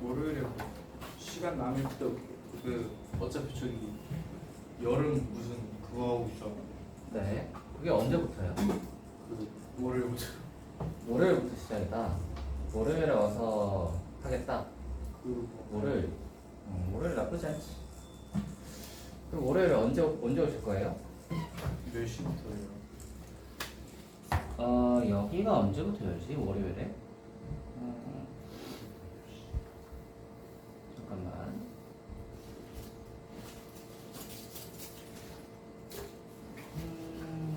월요일에 시간 남을 때 그 어차피 저기 여름 무슨 그거 하고 있어. 네. 그게 언제부터요? 그 월요일부터. 월요일부터 시작이다. 월요일에 와서 하겠다. 그 월요일. 월요일 나쁘지 않지. 그럼 월요일에 언제 오실 거예요? 몇 시부터예요? 여기가 언제부터 열지? 월요일에? 잠깐만.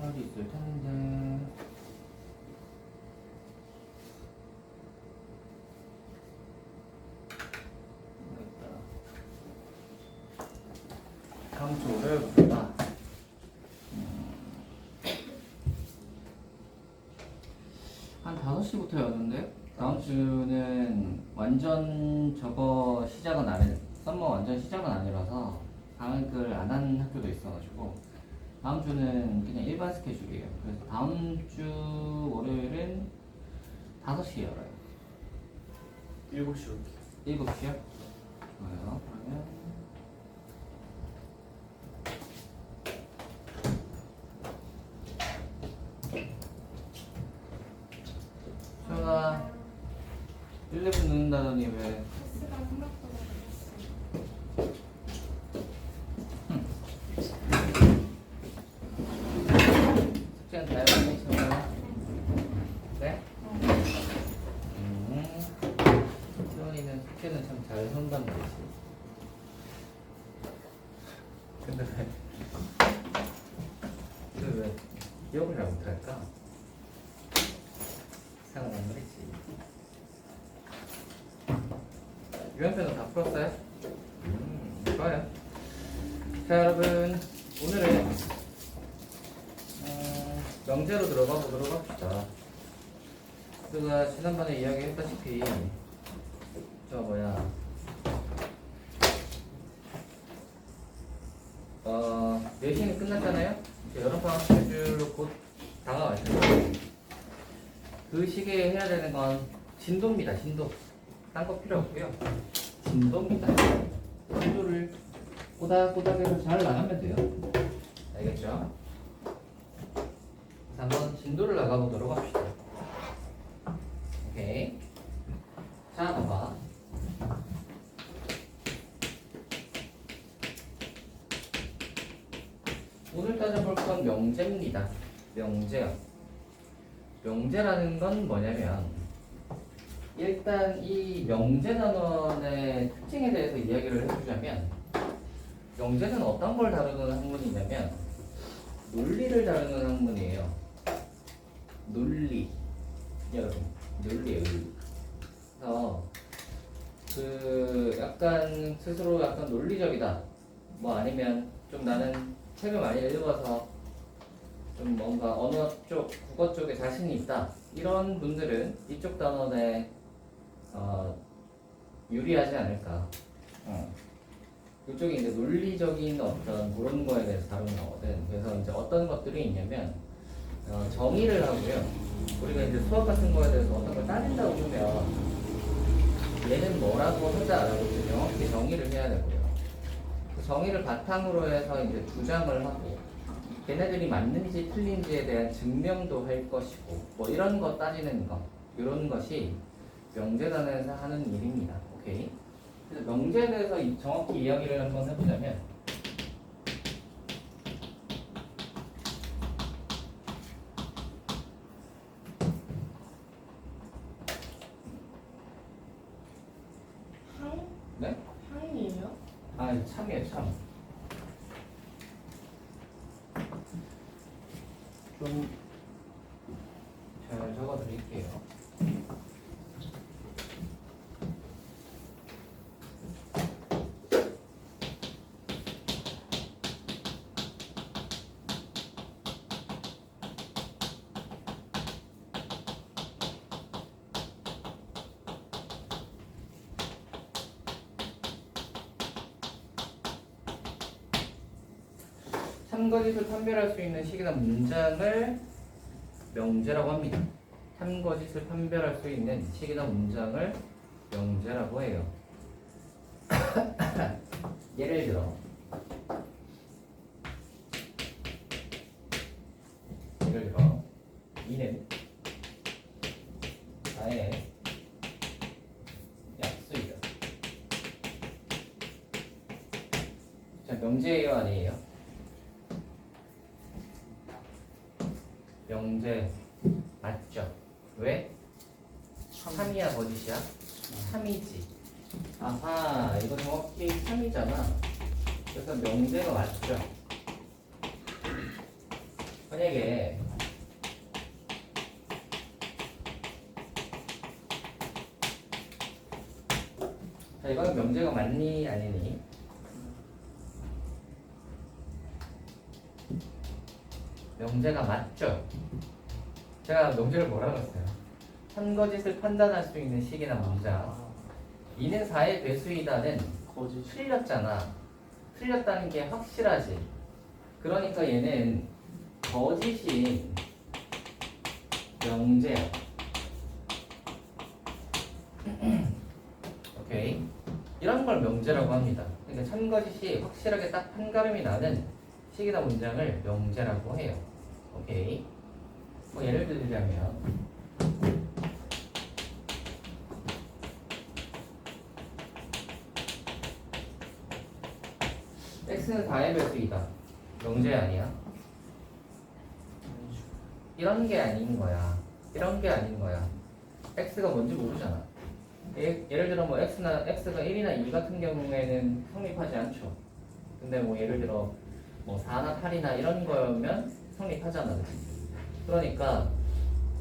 어디 있을 텐데. 다음 주 월요일부터다. 한 5시부터였는데 다음 주는 완전 저거 시작은 썸머 완전 시작은 아니라서 방학을 안 한 학교도 있어가지고 다음 주는 그냥 일반 스케줄이에요. 그래서 다음 주 월요일은 5시에 열어요. 7시 올게. 7시요? 좋아요. 그러면 수연아 1레분 늦는다더니 왜 버스가 생각보다 늦었어. 숙제는 다 해봤니 수연아? 네? 수연이는 숙제는 참 잘 한단 말이지. 근데 왜 기억을 잘 못할까? 이상한 말이지. 유형표는 다 풀었어요? 좋아요. 자 여러분 오늘은 명제로 들어가 보도록 합시다. 우리가 지난번에 이야기했다시피 내신이 끝났잖아요? 이제 여름방학 스케줄로 곧 다가갈 텐데 그 시기에 해야 되는 건 진도입니다. 진도. 딴 거 필요 없고요. 진도입니다. 진도를 꼬닥꼬닥해서 잘 나가면 돼요. 알겠죠? 그래서 한번 진도를 나가보도록 합시다. 오케이. 자, 봐봐. 오늘 따져볼 건 명제입니다. 명제요. 명제라는 건 뭐냐면 일단 이 명제 단원의 특징에 대해서 이야기를 해주자면 명제는 어떤 걸 다루는 학문이냐면 논리를 다루는 학문이에요. 논리. 여러분, 논리예요. 그래서 약간 스스로 약간 논리적이다. 뭐 아니면 좀 나는 책을 많이 읽어서 좀 뭔가 언어 쪽, 국어 쪽에 자신이 있다. 이런 분들은 이쪽 단원에 유리하지 않을까. 이쪽이 이제 논리적인 어떤 그런 거에 대해서 다루는 거거든. 그래서 이제 어떤 것들이 있냐면 정의를 하고요. 우리가 이제 수학 같은 거에 대해서 어떤 걸 따진다고 보면 얘는 뭐라고 하자라고 이제 명확히 정의를 해야 되고요. 그 정의를 바탕으로 해서 이제 주장을 하고 걔네들이 맞는지 틀린지에 대한 증명도 할 것이고 뭐 이런 거 따지는 거 이런 것이 명제단에서 하는 일입니다. 오케이. 그래서 명제에 대해서 정확히 이야기를 한번 해보자면 항? 네? 항이에요? 아 참이에요 참. 좀 잘 적어드릴게요. 참거짓을 판별할 수 있는 식이나 문장을 명제라고 합니다. 참거짓을 판별할 수 있는 식이나 문장을 명제라고 해요. 예를 들어 2는 4의 약수이다. 자, 명제예요, 아니에요? 명제 맞죠? 왜? 3이야 거짓이야? 3이지. 아하, 이거 정확히 3이잖아. 그래서 명제가 맞죠? 만약에 자, 이거는 명제가 맞니 아니니? 명제가 맞죠? 제가 명제를 뭐라고 했어요? 한 거짓을 판단할 수 있는 식이나 문장. 2는 4의 배수이다는 거짓. 틀렸잖아. 틀렸다는 게 확실하지. 그러니까 얘는 거짓인 명제야. 오케이. 이런 걸 명제라고 합니다. 그러니까 참거짓이 확실하게 딱 판가름이 나는 식이나 문장을 명제라고 해요. 오케이. 뭐 예를 들자면 x는 4의 배수이다. 명제 아니야? 이런 게 아닌 거야. 이런 게 아닌 거야. x가 뭔지 모르잖아. 예를 들어 뭐 x가 1이나 2 같은 경우에는 성립하지 않죠. 근데 뭐 예를 들어 뭐 4나 8이나 이런 거면 성립하잖아. 그치? 그러니까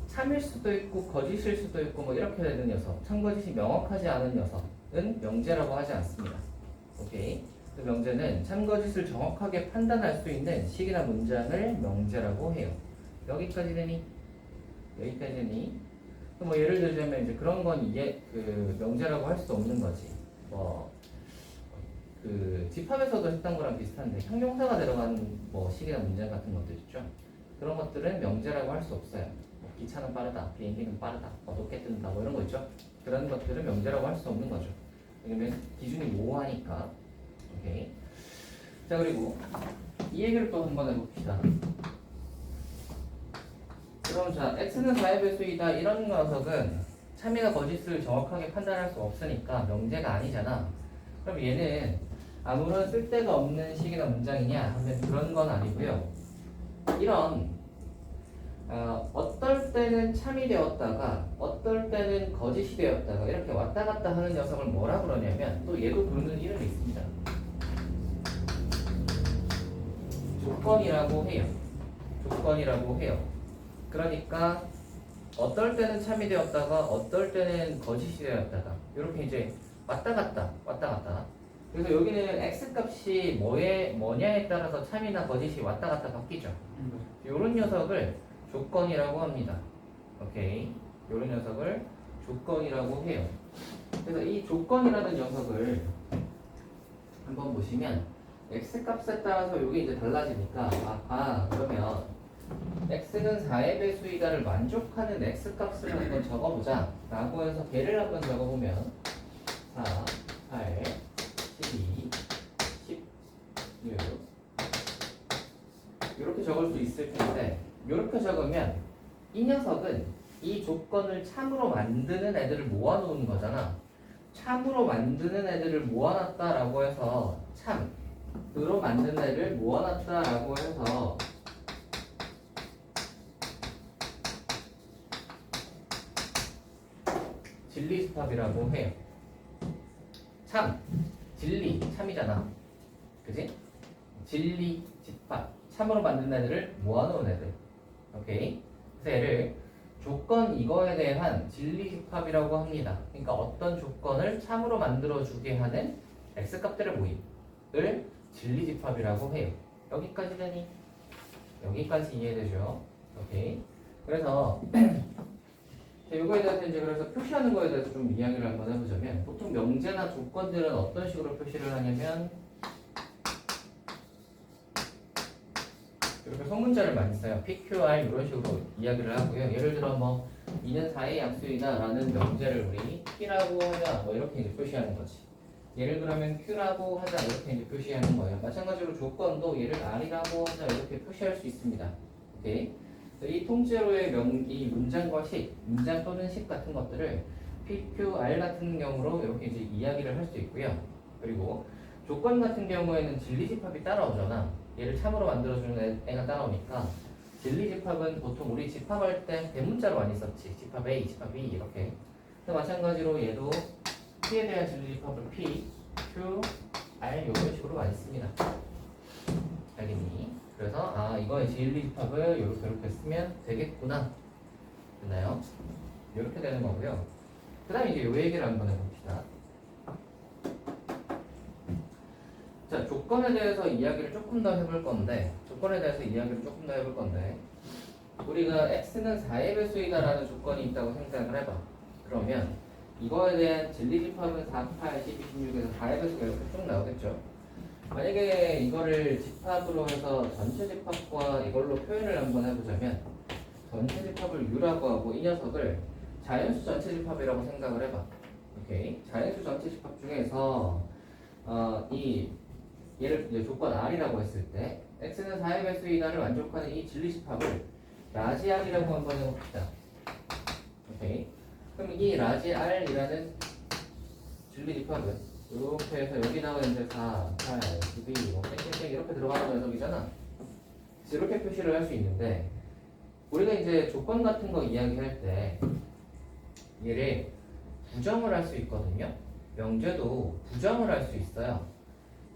참일 수도 있고 거짓일 수도 있고 뭐 이렇게 되는 녀석, 참거짓이 명확하지 않은 녀석은 명제라고 하지 않습니다. 오케이. 그 명제는 참거짓을 정확하게 판단할 수 있는 식이나 문장을 명제라고 해요. 여기까지 되니? 여기까지 되니? 뭐 예를 들자면 이제 그런 건 이게 그 명제라고 할 수 없는 거지. 뭐 그 집합에서도 했던 거랑 비슷한데 형용사가 들어간 뭐 식이나 문장 같은 것들 있죠. 그런 것들은 명제라고 할 수 없어요. 뭐 기차는 빠르다, 비행기는 빠르다, 높게 뜬다, 뭐 이런 거 있죠. 그런 것들은 명제라고 할 수 없는 거죠. 왜냐면 기준이 모호하니까. 오케이. 자, 그리고 이 얘기를 또 한번 해봅시다. 그럼 자, x는 4의 배수이다 이런 녀석은 참이나 거짓을 정확하게 판단할 수 없으니까 명제가 아니잖아. 그럼 얘는 아무런 쓸데가 없는 식이나 문장이냐 하면 그런 건 아니고요. 이런 어떨 때는 참이 되었다가 어떨 때는 거짓이 되었다가 이렇게 왔다 갔다 하는 녀석을 뭐라 그러냐면 또 얘도 부르는 이름이 있습니다. 조건이라고 해요. 조건이라고 해요. 그러니까 어떨 때는 참이 되었다가 어떨 때는 거짓이 되었다가 이렇게 이제 왔다 갔다. 그래서 여기는 x 값이 뭐냐에 따라서 참이나 거짓이 왔다 갔다 바뀌죠. 이런 녀석을 조건이라고 합니다. 오케이. 이런 녀석을 조건이라고 해요. 그래서 이 조건이라는 녀석을 한번 보시면 x 값에 따라서 이게 이제 달라지니까 그러면 x는 4의 배수이다를 만족하는 x 값을 한번 적어보자 라고 해서 걔를 한번 적어보면 4, 8, 12, 16 이렇게 적을 수 있을 텐데 이렇게 적으면 이 녀석은 이 조건을 참으로 만드는 애들을 모아놓은 거잖아. 참으로 만드는 애들을 모아놨다라고 해서 참으로 만드는 애를 모아놨다라고 해서 진리집합이라고 해요. 진리, 참이잖아. 그지? 진리, 집합. 참으로 만든 애들을 모아놓은 애들. 오케이? 그래서 얘를 조건 이거에 대한 진리집합이라고 합니다. 그러니까 어떤 조건을 참으로 만들어주게 하는 x값들의 모임을 진리집합이라고 해요. 여기까지 되니? 여기까지 이해되죠? 오케이? 그래서 이거에 대해서 이제 그래서 표시하는 거에 대해서 좀 이야기를 한번 해보자면 보통 명제나 조건들은 어떤 식으로 표시를 하냐면 이렇게 소문자를 많이 써요. PQR 이런 식으로 이야기를 하고요. 예를 들어 뭐 2는 4의 약수이다 라는 명제를 우리 P라고 하자 뭐 이렇게 이제 표시하는 거지. 얘를 그러면 Q라고 하자 이렇게 이제 표시하는 거예요. 마찬가지로 조건도 얘를 R이라고 하자 이렇게 표시할 수 있습니다. 오케이? 이 통째로의 이 문장과 식, 문장 또는 식 같은 것들을 P, Q, R 같은 경우로 이렇게 이제 이야기를 할 수 있고요. 그리고 조건 같은 경우에는 진리집합이 따라오잖아. 얘를 참으로 만들어주는 애가 따라오니까 진리집합은 보통 우리 집합할 때 대문자로 많이 썼지. 집합 A, 집합 B 이렇게. 마찬가지로 얘도 P에 대한 진리집합을 P, Q, R 이런 식으로 많이 씁니다. 알겠니? 그래서 이거의 진리집합을 이렇게 쓰면 되겠구나. 됐나요? 이렇게 되는 거고요. 그 다음에 이제 요 얘기를 한번 해봅시다. 자, 조건에 대해서 이야기를 조금 더 해볼 건데, 우리가 x는 4의 배수이다라는 조건이 있다고 생각을 해봐. 그러면 이거에 대한 진리집합은 4, 8, 12, 16에서 4의 배수가 이렇게 쭉 나오겠죠. 만약에 이거를 집합으로 해서 전체 집합과 이걸로 표현을 한번 해보자면, 전체 집합을 U라고 하고 이 녀석을 자연수 전체 집합이라고 생각을 해봐. 오케이. 자연수 전체 집합 중에서 얘를 이제 조건 R이라고 했을 때 x는 4의 배수이다를 만족하는 이 진리집합을 라지 R이라고 한번 해봅시다. 오케이. 그럼 이 라지 R이라는 진리집합은 이렇게 해서 여기다가 이제 4, 8, 12, 뭐 땡땡땡 이렇게 들어가는 녀석이잖아. 이렇게 표시를 할 수 있는데 우리가 이제 조건 같은 거 이야기할 때 얘를 부정을 할 수 있거든요. 명제도 부정을 할 수 있어요.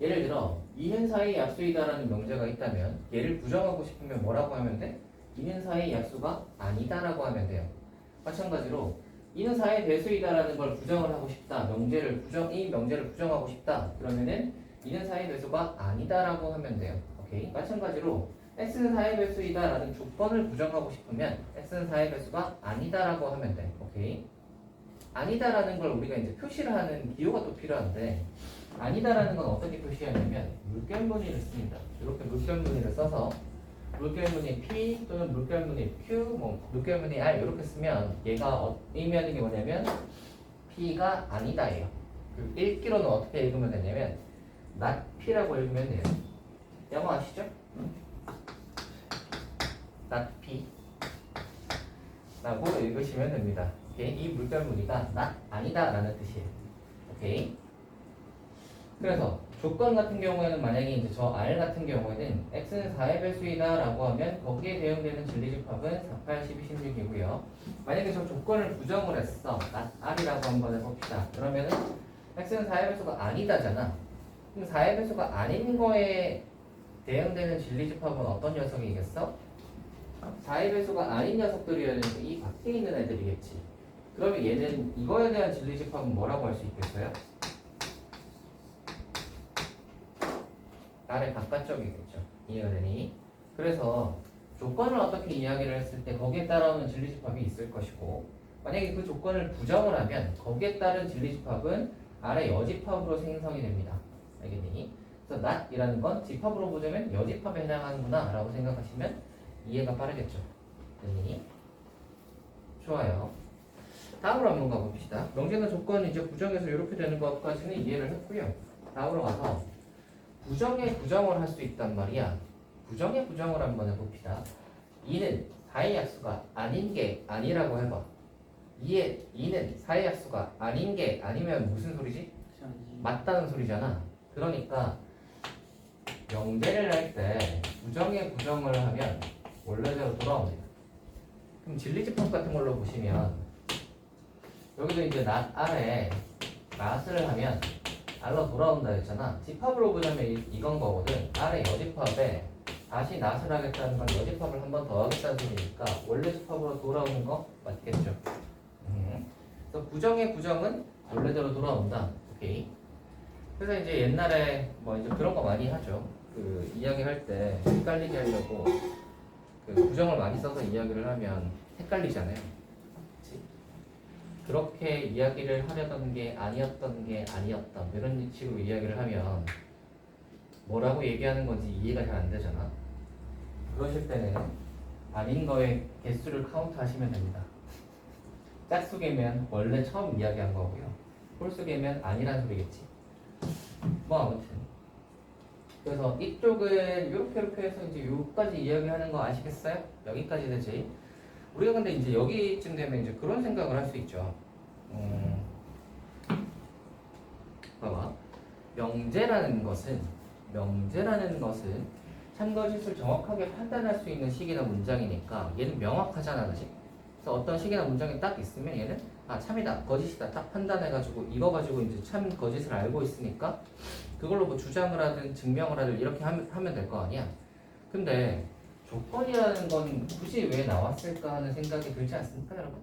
예를 들어 2는 4의 약수이다라는 명제가 있다면 얘를 부정하고 싶으면 뭐라고 하면 돼? 2는 4의 약수가 아니다라고 하면 돼요. 마찬가지로 2는 4의 배수이다라는 걸 부정을 하고 싶다. 이 명제를 부정하고 싶다. 그러면은 2는 4의 배수가 아니다라고 하면 돼요. 오케이. 마찬가지로 x는 4의 배수이다라는 조건을 부정하고 싶으면 x는 4의 배수가 아니다라고 하면 돼. 오케이. 아니다라는 걸 우리가 이제 표시를 하는 기호가 또 필요한데 아니다라는 건 어떻게 표시하냐면 물결무늬를 씁니다. 이렇게 물결무늬를 써서 물결무늬 P 또는 물결무늬 Q, 물결무늬 R 이렇게 쓰면 얘가 의미하는 게 뭐냐면 P가 아니다예요. 그 읽기로는 어떻게 읽으면 되냐면 not P라고 읽으면 돼요. 영어 아시죠? not P 라고 읽으시면 됩니다. 오케이? 이 물결무늬가 not 아니다 라는 뜻이에요. 오케이? 그래서 조건 같은 경우에는 만약에 이제 저 R 같은 경우에는 x는 4의 배수이다 라고 하면 거기에 대응되는 진리집합은 4, 8, 12, 16이고요. 만약에 저 조건을 부정을 했어. R이라고 한번 해봅시다. 그러면은 x는 4의 배수가 아니다잖아. 그럼 4의 배수가 아닌 거에 대응되는 진리집합은 어떤 녀석이겠어? 4의 배수가 아닌 녀석들이어야 되는데 이 밖에 있는 애들이겠지. 그러면 얘는 이거에 대한 진리집합은 뭐라고 할 수 있겠어요? R의 바깥쪽이겠죠. 이해가 되니? 그래서 조건을 어떻게 이야기를 했을 때 거기에 따라오는 진리집합이 있을 것이고 만약에 그 조건을 부정을 하면 거기에 따른 진리집합은 R의 여집합으로 생성이 됩니다. 알겠니? 그래서 not이라는 건 집합으로 보자면 여집합에 해당하는구나 라고 생각하시면 이해가 빠르겠죠. 됐니? 좋아요. 다음으로 한번 가봅시다. 명제나 조건은 이제 부정해서 이렇게 되는 것까지는 이해를 했고요. 다음으로 가서 부정에 부정을 할 수 있단 말이야. 부정에 부정을 한번 해봅시다. 2는 4의 약수가 아닌 게 아니라고 해봐. 2는 4의 약수가 아닌 게 아니면 무슨 소리지? 맞다는 소리잖아. 그러니까 명제를 할 때 부정에 부정을 하면 원래대로 돌아옵니다. 그럼 진리집합 같은 걸로 보시면 여기도 이제 not R에 not을 하면 R로 돌아온다 했잖아. 집합으로 보자면 이건 거거든. R의 여집합에 다시 not을 하겠다는 건 여집합을 한 번 더 하겠다는 소리니까 원래 집합으로 돌아오는 거 맞겠죠? 그래서 부정의 부정은 원래대로 돌아온다. 오케이. 그래서 이제 옛날에 뭐 이제 그런 거 많이 하죠. 그 이야기할 때 헷갈리게 하려고 그 부정을 많이 써서 이야기를 하면 헷갈리잖아요. 그치? 그렇게 이야기를 하려던 게 아니었던 이런 식으로 이야기를 하면 뭐라고 얘기하는 건지 이해가 잘 안 되잖아. 그러실 때는 아닌 거에 개수를 카운트 하시면 됩니다. 짝수개면 원래 처음 이야기한 거고요. 홀수개면 아니란 소리겠지. 뭐 아무튼 그래서 이쪽은 이렇게 해서 이제 여기까지 이야기하는 거 아시겠어요? 여기까지 되지. 우리가 근데 이제 여기쯤 되면 이제 그런 생각을 할 수 있죠. 봐봐. 명제라는 것은 참거짓을 정확하게 판단할 수 있는 식이나 문장이니까 얘는 명확하잖아, 그지? 그래서 어떤 식이나 문장이 딱 있으면 얘는 아 참이다, 거짓이다 딱 판단해가지고 이거 가지고 이제 참 거짓을 알고 있으니까 그걸로 뭐 주장을 하든 증명을 하든 이렇게 하면 될 거 아니야. 근데 조건이라는 건 굳이 왜 나왔을까 하는 생각이 들지 않습니까, 여러분?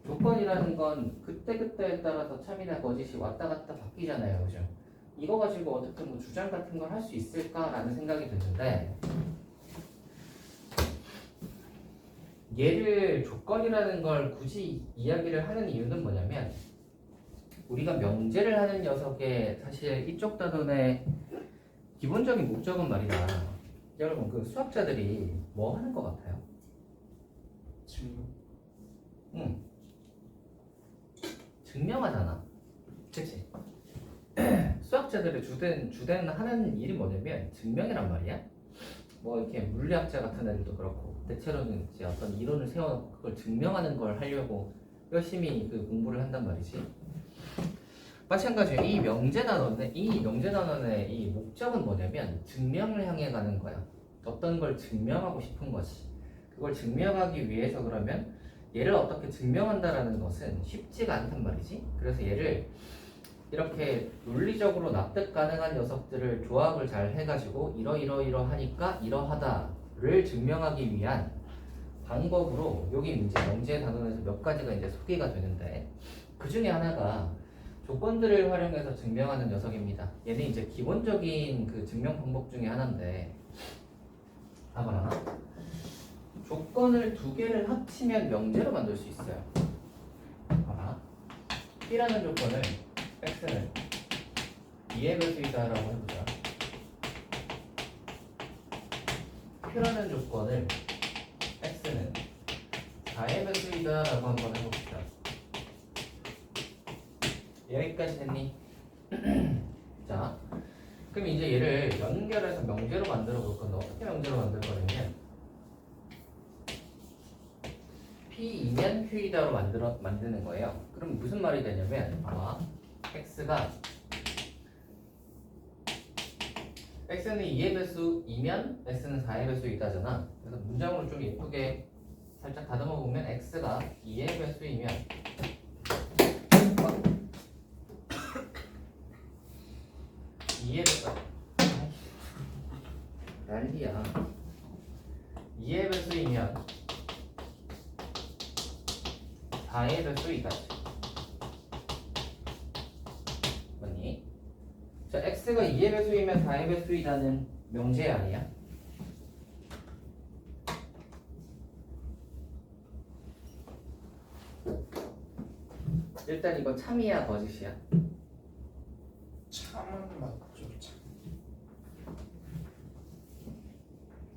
조건이라는 건 그때그때에 따라서 참이나 거짓이 왔다 갔다 바뀌잖아요, 그죠? 이거 가지고 어떻게 뭐 주장 같은 걸 할 수 있을까라는 생각이 드는데 얘를 조건이라는 걸 굳이 이야기를 하는 이유는 뭐냐면 우리가 명제를 하는 녀석의 사실 이쪽 단원의 기본적인 목적은 말이다. 여러분 그 수학자들이 뭐 하는 것 같아요? 증명. 응. 증명하잖아. 그치? 수학자들의 주된 하는 일이 뭐냐면 증명이란 말이야. 뭐 이렇게 물리학자 같은 애들도 그렇고 대체로는 이제 어떤 이론을 세워놓고 그걸 증명하는 걸 하려고 열심히 그 공부를 한단 말이지. 마찬가지로 이 명제 단원의 이 목적은 뭐냐면 증명을 향해 가는 거야. 어떤 걸 증명하고 싶은 것이. 그걸 증명하기 위해서 그러면 얘를 어떻게 증명한다라는 것은 쉽지가 않단 말이지. 그래서 얘를 이렇게 논리적으로 납득 가능한 녀석들을 조합을 잘 해가지고 이러하니까 이러하다를 증명하기 위한 방법으로 여기 이제 명제 단원에서 몇 가지가 이제 소개가 되는데 그 중에 하나가 조건들을 활용해서 증명하는 녀석입니다. 얘는 이제 기본적인 그 증명 방법 중에 하나인데 봐봐라. 조건을 두 개를 합치면 명제로 만들 수 있어요. 봐봐. P라는 조건을 x는 2의 배수이다라고 해보자. Q라는 조건을 x는 4의 배수이다라고 한번 해봅시다. 여기까지 됐니? 자, 그럼 이제 얘를 연결해서 명제로 만들어 볼 건데 어떻게 명제로 만들 거냐면 P이면 Q이다로 만드는 거예요. 그럼 무슨 말이 되냐면 봐봐. x는 2의 배수이면 x는 4의 배수이다잖아. 그래서 문장으로 좀 예쁘게 살짝 다듬어 보면 x가 2의 배수이면 2의 배수 난리야. 2의 배수이면 4의 배수이다. 맞니? 자, x가 2의 배수이면 4의 배수이다는 명제 아니야? 일단 이거 참이야 거짓이야? 참은 맞죠, 참.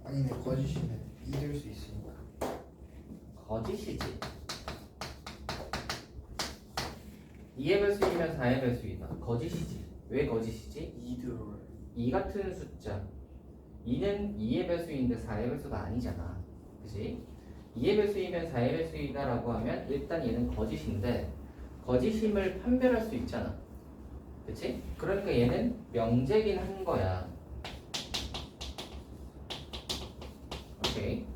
아니네, 거짓이네. 이길 수 있으니까. 거짓이지. 2의 배수이면 4의 배수이다. 거짓이지. 왜 거짓이지? 2 들어올. 2 같은 숫자 2는 2의 배수인데 4의 배수가 아니잖아. 그치? 2의 배수이면 4의 배수이다 라고 하면 일단 얘는 거짓인데 거짓임을 판별할 수 있잖아. 그치? 그러니까 얘는 명제긴 한 거야. 오케이.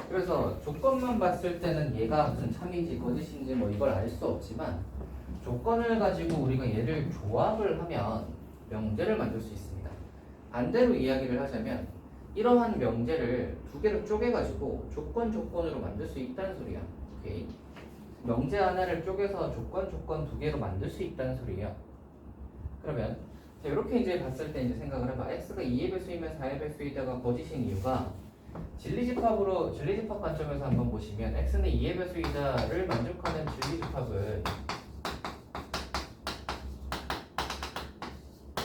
그래서 조건만 봤을 때는 얘가 무슨 참인지 거짓인지 뭐 이걸 알 수 없지만 조건을 가지고 우리가 얘를 조합을 하면 명제를 만들 수 있습니다. 반대로 이야기를 하자면 이러한 명제를 두 개로 쪼개가지고 조건으로 만들 수 있다는 소리야. 오케이. 명제 하나를 쪼개서 조건 두 개로 만들 수 있다는 소리예요. 그러면 자, 이렇게 이제 봤을 때 이제 생각을 해봐. x가 2의 배수이면 4의 배수이다가 거짓인 이유가 진리집합 관점에서 한번 보시면 x는 2의 배수이다를 만족하는 진리집합은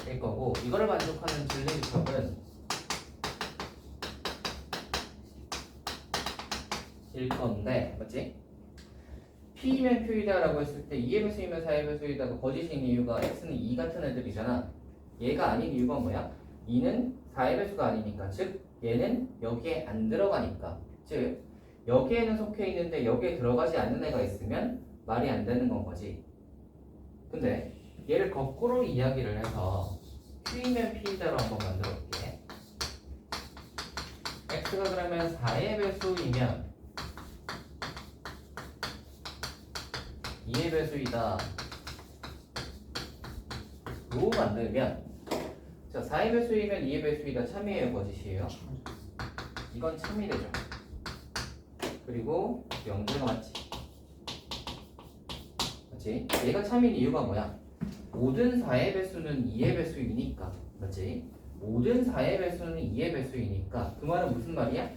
일 거고 이거를 만족하는 진리집합은 일 건데 맞지? P이면 Q이다 라고 했을 때 2의 배수이면 4의 배수이다가 거짓인 이유가 x는 2 같은 애들이잖아. 얘가 아닌 이유가 뭐야? 2는 4의 배수가 아니니까, 즉 얘는 여기에 안 들어가니까, 즉 여기에는 속해 있는데 여기에 들어가지 않는 애가 있으면 말이 안 되는 건 거지. 근데 얘를 거꾸로 이야기를 해서 Q이면 P이다로 한번 만들어 볼게. X가 그러면 4의 배수이면 2의 배수이다 로 만들면, 자 4의 배수이면 2의 배수이다 참이에요 거짓이에요? 이건 참이 되죠. 그리고 명제가 맞지. 맞지? 얘가 참인 이유가 뭐야? 모든 4의 배수는 2의 배수이니까. 맞지? 모든 4의 배수는 2의 배수이니까. 그 말은 무슨 말이야?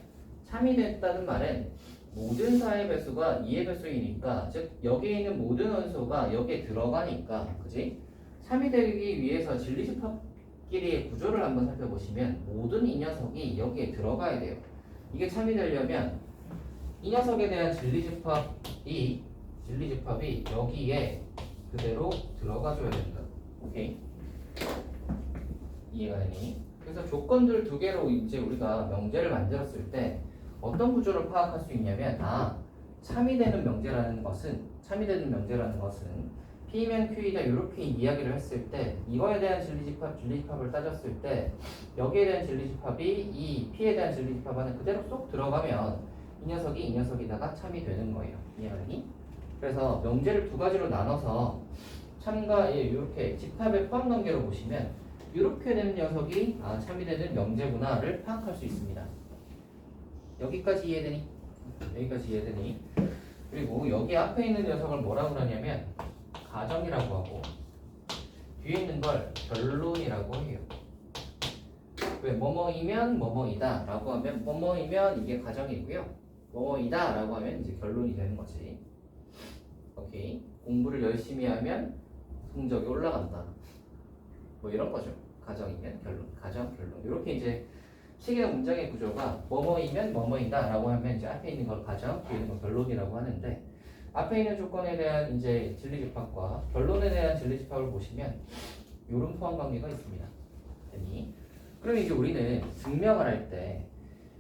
참이 됐다는 말은 모든 4의 배수가 2의 배수이니까, 즉 여기에 있는 모든 원소가 여기에 들어가니까. 그지? 참이 되기 위해서 진리집합끼리의 구조를 한번 살펴보시면 모든 이 녀석이 여기에 들어가야 돼요. 이게 참이 되려면 이 녀석에 대한 진리집합이 여기에 그대로 들어가줘야 된다. 오케이? 이해가 되니? 그래서 조건들 두 개로 이제 우리가 명제를 만들었을 때 어떤 구조를 파악할 수 있냐면, 참이 되는 명제라는 것은 P면 Q이다 이렇게 이야기를 했을 때, 이거에 대한 진리집합을 따졌을 때 여기에 대한 진리집합이 이 P에 대한 진리집합 안에 그대로 쏙 들어가면 이 녀석이다가 참이 되는 거예요. 이해하니? 그래서 명제를 두 가지로 나눠서 참과 이렇게 집합의 포함 관계로 보시면 이렇게 되는 녀석이 참이 되는 명제구나를 파악할 수 있습니다. 여기까지 이해되니? 그리고 여기 앞에 있는 녀석을 뭐라고 그러냐면 가정이라고 하고, 뒤에 있는 걸 결론이라고 해요. 왜? 뭐뭐이면 뭐뭐이다 라고 하면 뭐뭐이면 이게 가정이고요, 뭐뭐이다 라고 하면 이제 결론이 되는 거지. 오케이? 공부를 열심히 하면 성적이 올라간다, 뭐 이런 거죠. 가정이면 결론, 가정, 결론. 이렇게 이제 식의 문장의 구조가 뭐뭐이면 뭐뭐이다 라고 하면 이제 앞에 있는 걸 가정, 뒤에 있는 걸 결론이라고 하는데, 앞에 있는 조건에 대한 이제 진리집합과 결론에 대한 진리집합을 보시면 이런 포함 관계가 있습니다. 그럼 이제 우리는 증명을 할 때,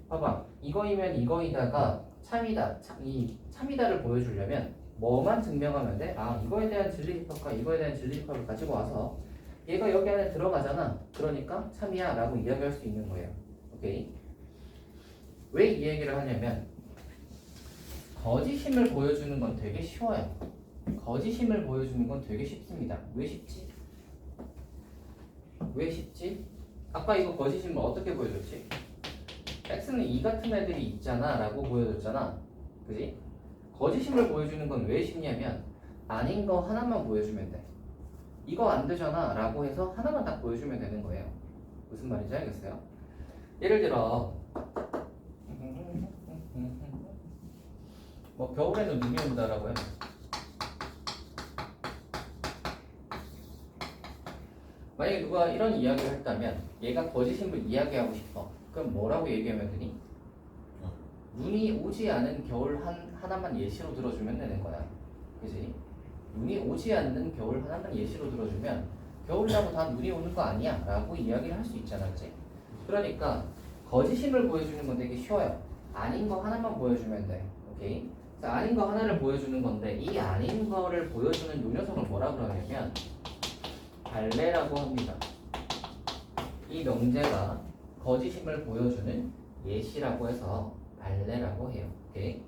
봐봐, 이거이면 이거이다가 참이다, 이 참이다를 보여주려면 뭐만 증명하면 돼? 이거에 대한 진리집합과 이거에 대한 진리집합을 가지고 와서 얘가 여기 안에 들어가잖아. 그러니까 참이야 라고 이야기할 수 있는 거예요. 오케이? 왜 이 얘기를 하냐면, 거짓임을 보여주는 건 되게 쉬워요. 거짓임을 보여주는 건 되게 쉽습니다. 왜 쉽지? 아까 이거 거짓임을 어떻게 보여줬지? X는 이 같은 애들이 있잖아 라고 보여줬잖아. 그지? 거짓임을 보여주는 건 왜 쉽냐면 아닌 거 하나만 보여주면 돼. 이거 안 되잖아 라고 해서 하나만 딱 보여주면 되는 거예요. 무슨 말인지 알겠어요? 예를 들어 뭐 겨울에는 눈이 온다라고 해. 만약에 누가 이런 이야기를 했다면 얘가 거짓임을 이야기하고 싶어. 그럼 뭐라고 얘기하면 되니? 눈이 오지 않은 겨울 하나만 예시로 들어주면 되는 거야. 그지? 눈이 오지 않는 겨울 하나만 예시로 들어주면 겨울이라고 다 눈이 오는 거 아니야 라고 이야기를 할 수 있잖아. 그지? 그러니까 거짓임을 보여주는 건 되게 쉬워요. 아닌 거 하나만 보여주면 돼. 오케이? 아닌 거 하나를 보여주는 건데, 이 아닌 거를 보여주는 요 녀석을 뭐라 그러냐면 발레라고 합니다. 이 명제가 거짓임을 보여주는 예시라고 해서 발레라고 해요. 오케이?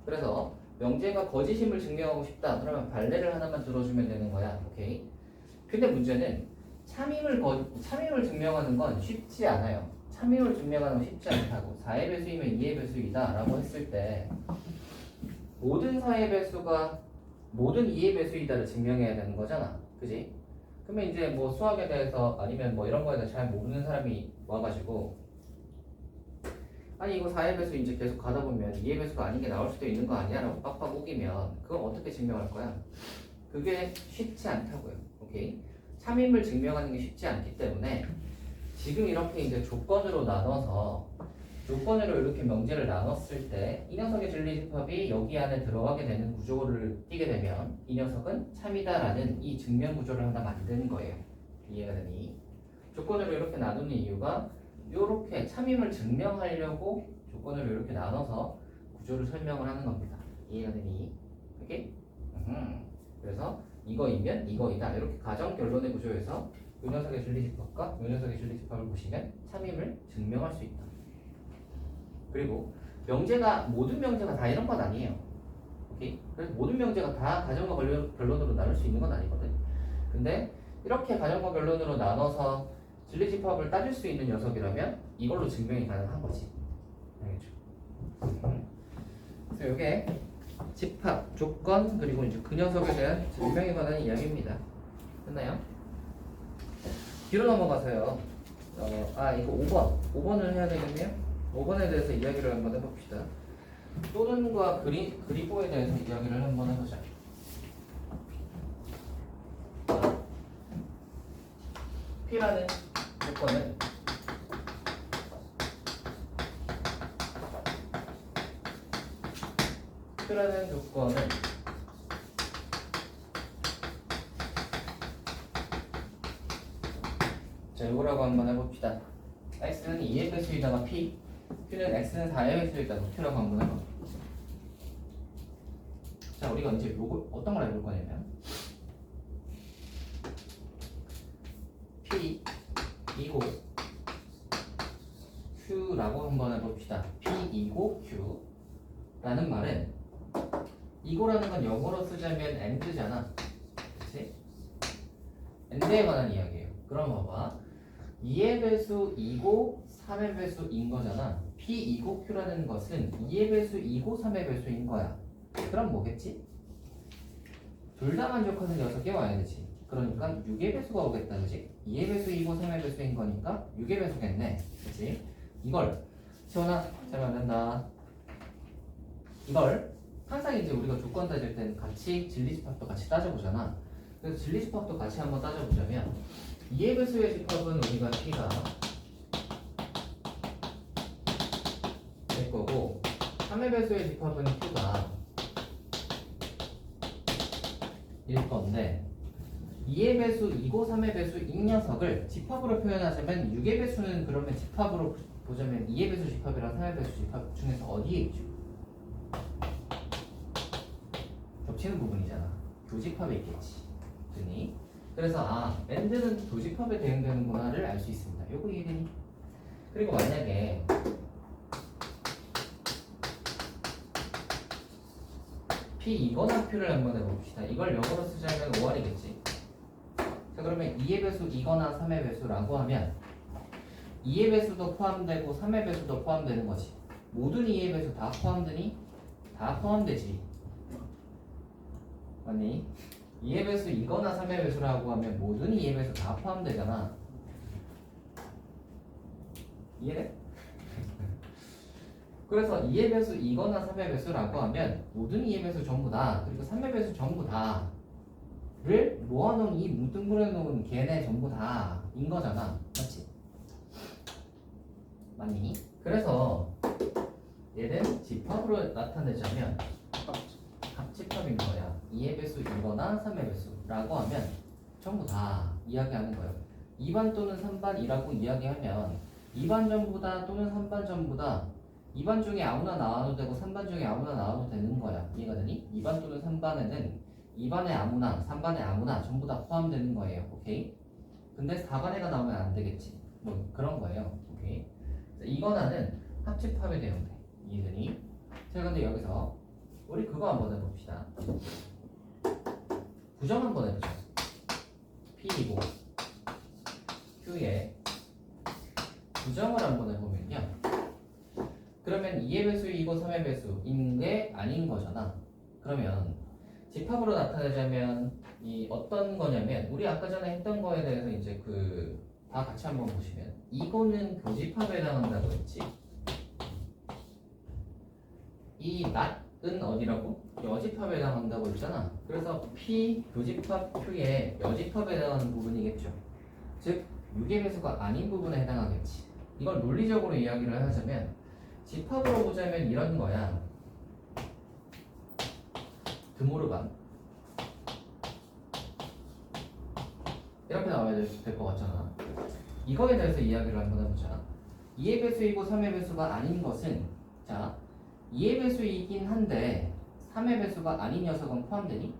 그래서 명제가 거짓임을 증명하고 싶다 그러면 발레를 하나만 들어주면 되는 거야. 오케이? 근데 문제는 참임을 증명하는 건 쉽지 않아요. 참임을 증명하는 건 쉽지 않다고. 4의 배수이면 2의 배수이다 라고 했을 때 모든 4의 배수가 모든 2의 배수이다를 증명해야 되는 거잖아. 그지? 그러면 이제 뭐 수학에 대해서 아니면 뭐 이런 거에 대해서 잘 모르는 사람이 와가지고 아니 이거 4의 배수 이제 계속 가다 보면 2의 배수가 아닌 게 나올 수도 있는 거 아니야? 라고 빡빡 우기면 그건 어떻게 증명할 거야? 그게 쉽지 않다고요. 오케이? 참임을 증명하는 게 쉽지 않기 때문에 지금 이렇게 이제 조건으로 이렇게 명제를 나눴을 때 이 녀석의 진리집합이 여기 안에 들어가게 되는 구조를 띠게 되면 이 녀석은 참이다라는 이 증명 구조를 하나 만드는 거예요. 이해가 되니? 조건으로 이렇게 나누는 이유가 이렇게 참임을 증명하려고 조건으로 이렇게 나눠서 구조를 설명을 하는 겁니다. 이해가 되니? 오케이? 그래서 이거이면 이거이다. 이렇게 가정 결론의 구조에서 이 녀석의 진리집합과 이 녀석의 진리집합을 보시면 참임을 증명할 수 있다. 그리고 명제가 모든 명제가 다 이런 건 아니에요. 오케이? 그래서 모든 명제가 다 가정과 결론으로 나눌 수 있는 건 아니거든. 근데 이렇게 가정과 결론으로 나눠서 진리집합을 따질 수 있는 녀석이라면 이걸로 증명이 가능한 거지. 알겠죠? 그래서 이게 집합, 조건, 그리고 이제 그 녀석에 대한 증명에 관한 이야기입니다. 됐나요? 뒤로 넘어가서요. 이거 5번을 해야 되겠네요. 5번에 대해서 이야기를 한번 해봅시다. 또는과 그리고에 대해서 이야기를 한번 해보자. P라는 조건은 Q라는 조건은 자, 이거라고 한번 해봅시다. X는 2의 배수이다가 P, Q는 X는 4의 배수이다가 Q라고 한번 해봐. 자, 우리가 이제 요거 어떤 걸 해볼 거냐면 P 이고 Q라고 한번 해봅시다. P 이고 Q라는 말은 이고라는 건 영어로 쓰자면 and잖아. 그치? and에 관한 이야기예요. 그럼 봐봐. 2의 배수 2고 3의 배수인 거잖아. P 2고 Q라는 것은 2의 배수 2고 3의 배수인 거야. 그럼 뭐겠지? 둘 다 만족하는 녀석이 와야 되지. 그러니까 6의 배수가 오겠다, 그지? 2의 배수 2고 3의 배수인 거니까 6의 배수겠네. 그치? 이걸 시원아 잘 만든다. 이걸 항상 이제 우리가 조건 따질 때는 같이 진리집합도 같이 따져보잖아. 그래서 진리집합도 같이 한번 따져보자면 2의 배수의 집합은 우리가 P가 될 거고 3의 배수의 집합은 Q가 일 건데 2의 배수, 2고 3의 배수 이 녀석을 집합으로 표현하자면 6의 배수는 그러면 집합으로 보자면 2의 배수 집합이랑 3의 배수 집합 중에서 어디에 있죠? 겹치는 부분이잖아. 교집합에 있겠지. 그니? 그래서 and는 교집합에 대응되는구나를 알 수 있습니다. 요거 이해되니? 그리고 만약에 P 이거나 Q를 한번 해봅시다. 이걸 영어로 쓰자면 5R이겠지. 자, 그러면 2의 배수 이거나 3의 배수라고 하면 2의 배수도 포함되고 3의 배수도 포함되는 거지. 모든 2의 배수 다 포함되니? 다 포함되지. 맞니? 2의 배수 이거나 3의 배수라고 하면 모든 2의 배수 다 포함되잖아. 이해돼? 그래서 2의 배수 이거나 3의 배수라고 하면 모든 2의 배수 전부 다 그리고 3의 배수 전부 다를 모아놓은 이 뭉뚱그려놓은 걔네 전부 다인 거잖아. 맞지? 맞니? 그래서 얘는 집합으로 나타내자면 합집합인 거야. 2의 배수 이거나 3의 배수라고 하면 전부 다 이야기하는 거예요. 2반 또는 3반이라고 이야기하면 2반 전부 다 또는 3반 전부 다 2반 중에 아무나 나와도 되고 3반 중에 아무나 나와도 되는 거야. 이해가 되니? 2반 또는 3반에는 2반에 아무나, 3반에 아무나 전부 다 포함되는 거예요. 오케이? 근데 4반에가 나오면 안 되겠지. 뭐 그런 거예요. 오케이? 이거나는 합집합에 대응돼. 이해되니? 자, 근데 여기서 우리 그거 한번 해봅시다. 부정 한번 해보자. P이고 Q에 부정을 한번 해보면요. 그러면 2의 배수이고 3의 배수인 게 아닌 거잖아. 그러면 집합으로 나타내자면 이 어떤 거냐면 우리 아까 전에 했던 거에 대해서 이제 다 같이 한번 보시면 이거는 교집합에 해당한다고 했지. 이 낫은 어디라고? 여집합에 해당한다고 했잖아. 그래서 P 교집합 Q의 여집합에 해당하는 부분이겠죠. 즉 6의 배수가 아닌 부분에 해당하겠지. 이걸 논리적으로 이야기를 하자면 집합으로 보자면 이런 거야. 드모르간 이렇게 나와야 될 것 같잖아. 이거에 대해서 이야기를 한번 해보자. 2의 배수이고 3의 배수가 아닌 것은 자 2의 배수이긴 한데 3의 배수가 아닌 녀석은 포함되니?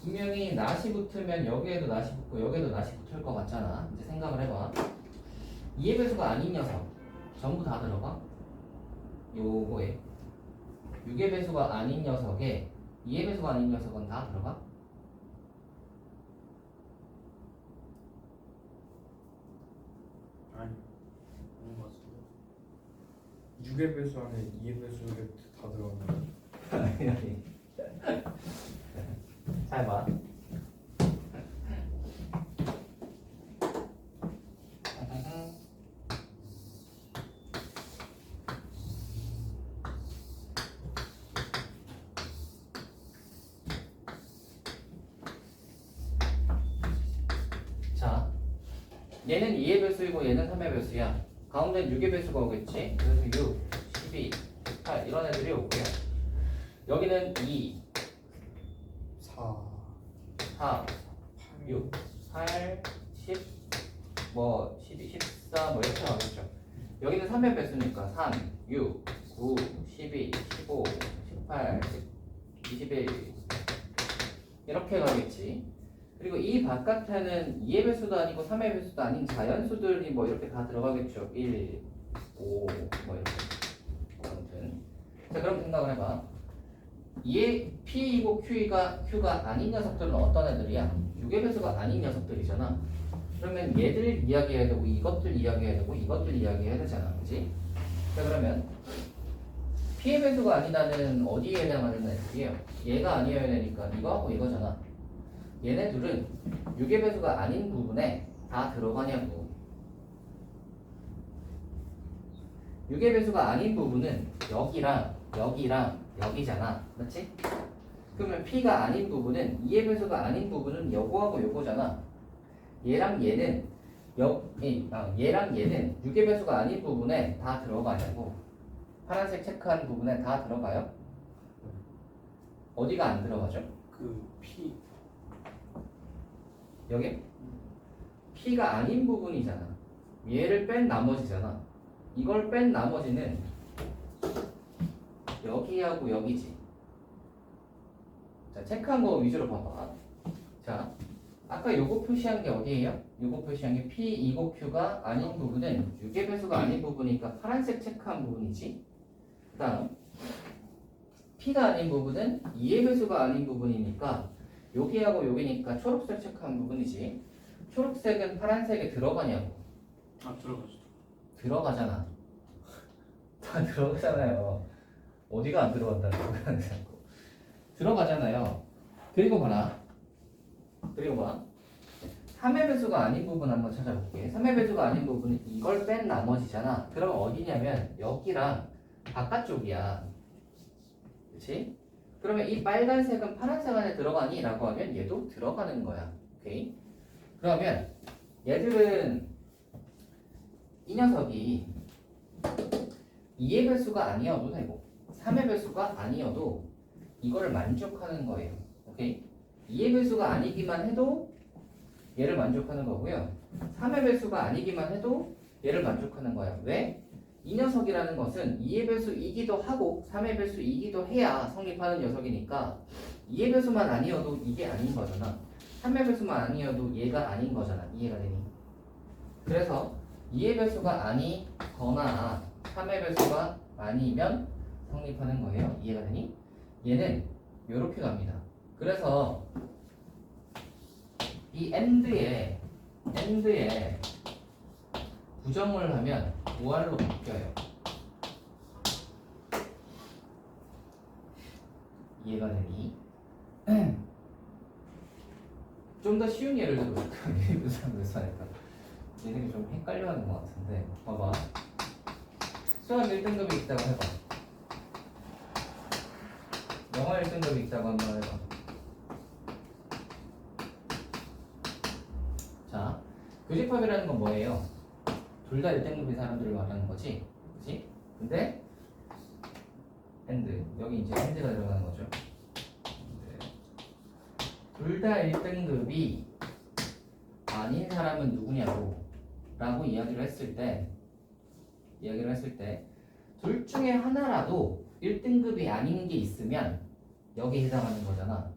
분명히 낫이 붙으면 여기에도 낫이 붙고 여기에도 낫이 붙을 것 같잖아. 이제 생각을 해봐. 2의 배수가 아닌 녀석 전부 다 들어가? 요거에 6의 배수가 아닌 녀석에 2의 배수가 아닌 녀석은 다 들어가? 아니 아닌 것 같습니다. 6의 배수 안에 2의 배수를 다 들어가나요? 아니 아니. 잘 봐. 자, 얘는 2의 배수이고 얘는 3의 배수야. 가운데는 6의 배수가 오겠지? 그래서 6, 12, 18 이런 애들이 오고요. 여기는 2, 4 4, 6, 8, 10, 뭐 12, 14, 뭐 이렇게 가겠죠. 여기는 3의 배수니까 3, 6, 9, 12, 15, 18, 21 이렇게 가겠지. 그리고 이 바깥에는 2의 배수도 아니고 3의 배수도 아닌 자연수들이 뭐 이렇게 다 들어가겠죠. 1, 5, 뭐 이렇게. 아무튼. 자, 그럼 생각을 해봐. 얘 P이고 Q가 아닌 녀석들은 어떤 애들이야? 6의 배수가 아닌 녀석들이잖아. 그러면 얘들 이야기해야 되고 이것들 이야기해야 되고 이것들 이야기해야 되잖아. 그치? 자, 그러면 P의 배수가 아니다는 어디에 해당하는 애들이에요? 얘가 아니어야 되니까 이거하고 이거잖아. 얘네 둘은 6의 배수가 아닌 부분에 다 들어가냐고. 6의 배수가 아닌 부분은 여기랑 여기잖아. 그렇지? 그러면 P가 아닌 부분은 2의 배수가 아닌 부분은 요거하고 요거잖아. 얘랑 얘는 얘랑 얘는 6의 배수가 아닌 부분에 다 들어가냐고. 파란색 체크한 부분에 다 들어가요? 어디가 안 들어가죠? 그 P 여기? P가 아닌 부분이잖아. 얘를 뺀 나머지잖아. 이걸 뺀 나머지는 여기하고 여기지. 자, 체크한 거 위주로 봐봐. 자, 아까 요거 표시한 게 어디예요? 요거 표시한 게 P2고 Q가 아닌 부분은 6의 배수가 아닌 부분이니까 파란색 체크한 부분이지. 그 다음 P가 아닌 부분은 2의 배수가 아닌 부분이니까 여기하고 여기니까 초록색 체크한 부분이지. 초록색은 파란색에 들어가냐고. 아 들어가죠. 들어가잖아. 다 들어가잖아요. 어디가 안 들어간다는 거야? 들어가잖아요. 그리고 봐라. 그리고 봐. 3의 배수가 아닌 부분 한번 찾아볼게. 3의 배수가 아닌 부분은 이걸 뺀 나머지잖아. 그럼 어디냐면 여기랑 바깥쪽이야. 그치? 그러면 이 빨간색은 파란색 안에 들어가니? 라고 하면 얘도 들어가는 거야. 오케이? 그러면 얘들은 이 녀석이 2의 배수가 아니어도 되고 3의 배수가 아니어도 이거를 만족하는 거예요. 오케이? 2의 배수가 아니기만 해도 얘를 만족하는 거고요. 3의 배수가 아니기만 해도 얘를 만족하는 거야. 왜? 이 녀석이라는 것은 2의 배수이기도 하고 3의 배수이기도 해야 성립하는 녀석이니까 2의 배수만 아니어도 이게 아닌 거잖아. 3의 배수만 아니어도 얘가 아닌 거잖아. 이해가 되니? 그래서 2의 배수가 아니거나 3의 배수가 아니면 성립하는 거예요. 이해가 되니? 얘는 이렇게 갑니다. 그래서 이 AND에 부정을 하면 무할로 바뀌어요. 이해가 되니? 좀 더 쉬운 예를 들어볼까? 하니까 얘네가 좀 헷갈려하는 것 같은데 봐봐. 수학 1등급이 있다고 해봐. 영어 1등급이 있다고 한번 해봐. 자, 교집합이라는 건 뭐예요? 둘 다 1등급인 사람들을 말하는 거지, 그치? 근데 AND, 여기 이제 AND가 들어가는 거죠. 둘 다 1등급이 아닌 사람은 누구냐고 라고 이야기를 했을 때 둘 중에 하나라도 1등급이 아닌 게 있으면 여기에 해당하는 거잖아.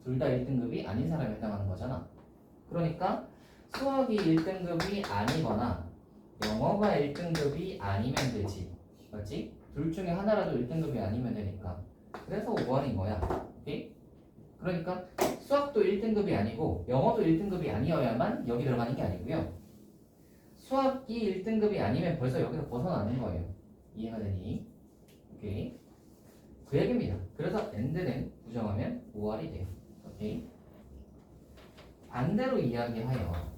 둘 다 1등급이 아닌 사람에 해당하는 거잖아. 그러니까 수학이 1등급이 아니거나 영어가 1등급이 아니면 되지. 맞지? 둘 중에 하나라도 1등급이 아니면 되니까. 그래서 5할인 거야. 오케이? 그러니까 수학도 1등급이 아니고 영어도 1등급이 아니어야만 여기 들어가는 게 아니고요. 수학이 1등급이 아니면 벌써 여기서 벗어나는 거예요. 이해가 되니? 오케이? 그 얘기입니다. 그래서 AND는 부정하면 5할이 돼요. 오케이? 반대로 이야기하여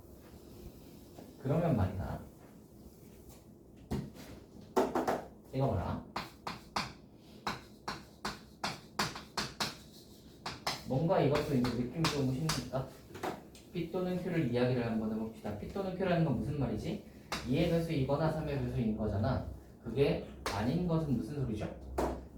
그러면 말이다. 이거 봐라. 뭔가 이것도 이제 느낌이 좀 오십니까? P 또는 Q를 이야기를 한번 해봅시다. P 또는 Q라는 건 무슨 말이지? 2의 배수이거나 3의 배수인 거잖아. 그게 아닌 것은 무슨 소리죠?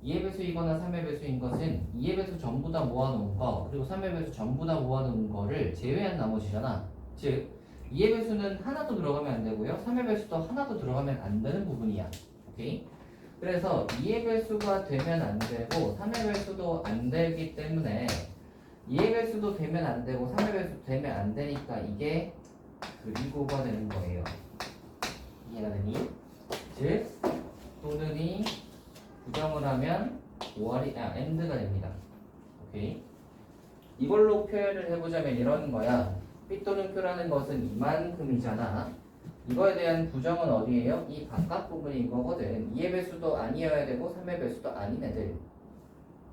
2의 배수이거나 3의 배수인 것은 2의 배수 전부 다 모아놓은 거 그리고 3의 배수 전부 다 모아놓은 거를 제외한 나머지잖아. 즉 2의 배수는 하나도 들어가면 안 되고요. 3의 배수도 하나도 들어가면 안 되는 부분이야. 오케이? 그래서 2의 배수가 되면 안 되고 3의 배수도 안 되기 때문에 2의 배수도 되면 안 되고 3의 배수도 되면 안 되니까 이게 그리고가 되는 거예요. 이해가 되니? 즉 또는이 부정을 하면 5할이 AND가 됩니다. 오케이? 이걸로 표현을 해보자면 이런 거야. P 또는 Q라는 것은 이만큼이잖아. 이거에 대한 부정은 어디예요? 이 바깥 부분인 거거든. 2의 배수도 아니어야 되고 3의 배수도 아닌 애들.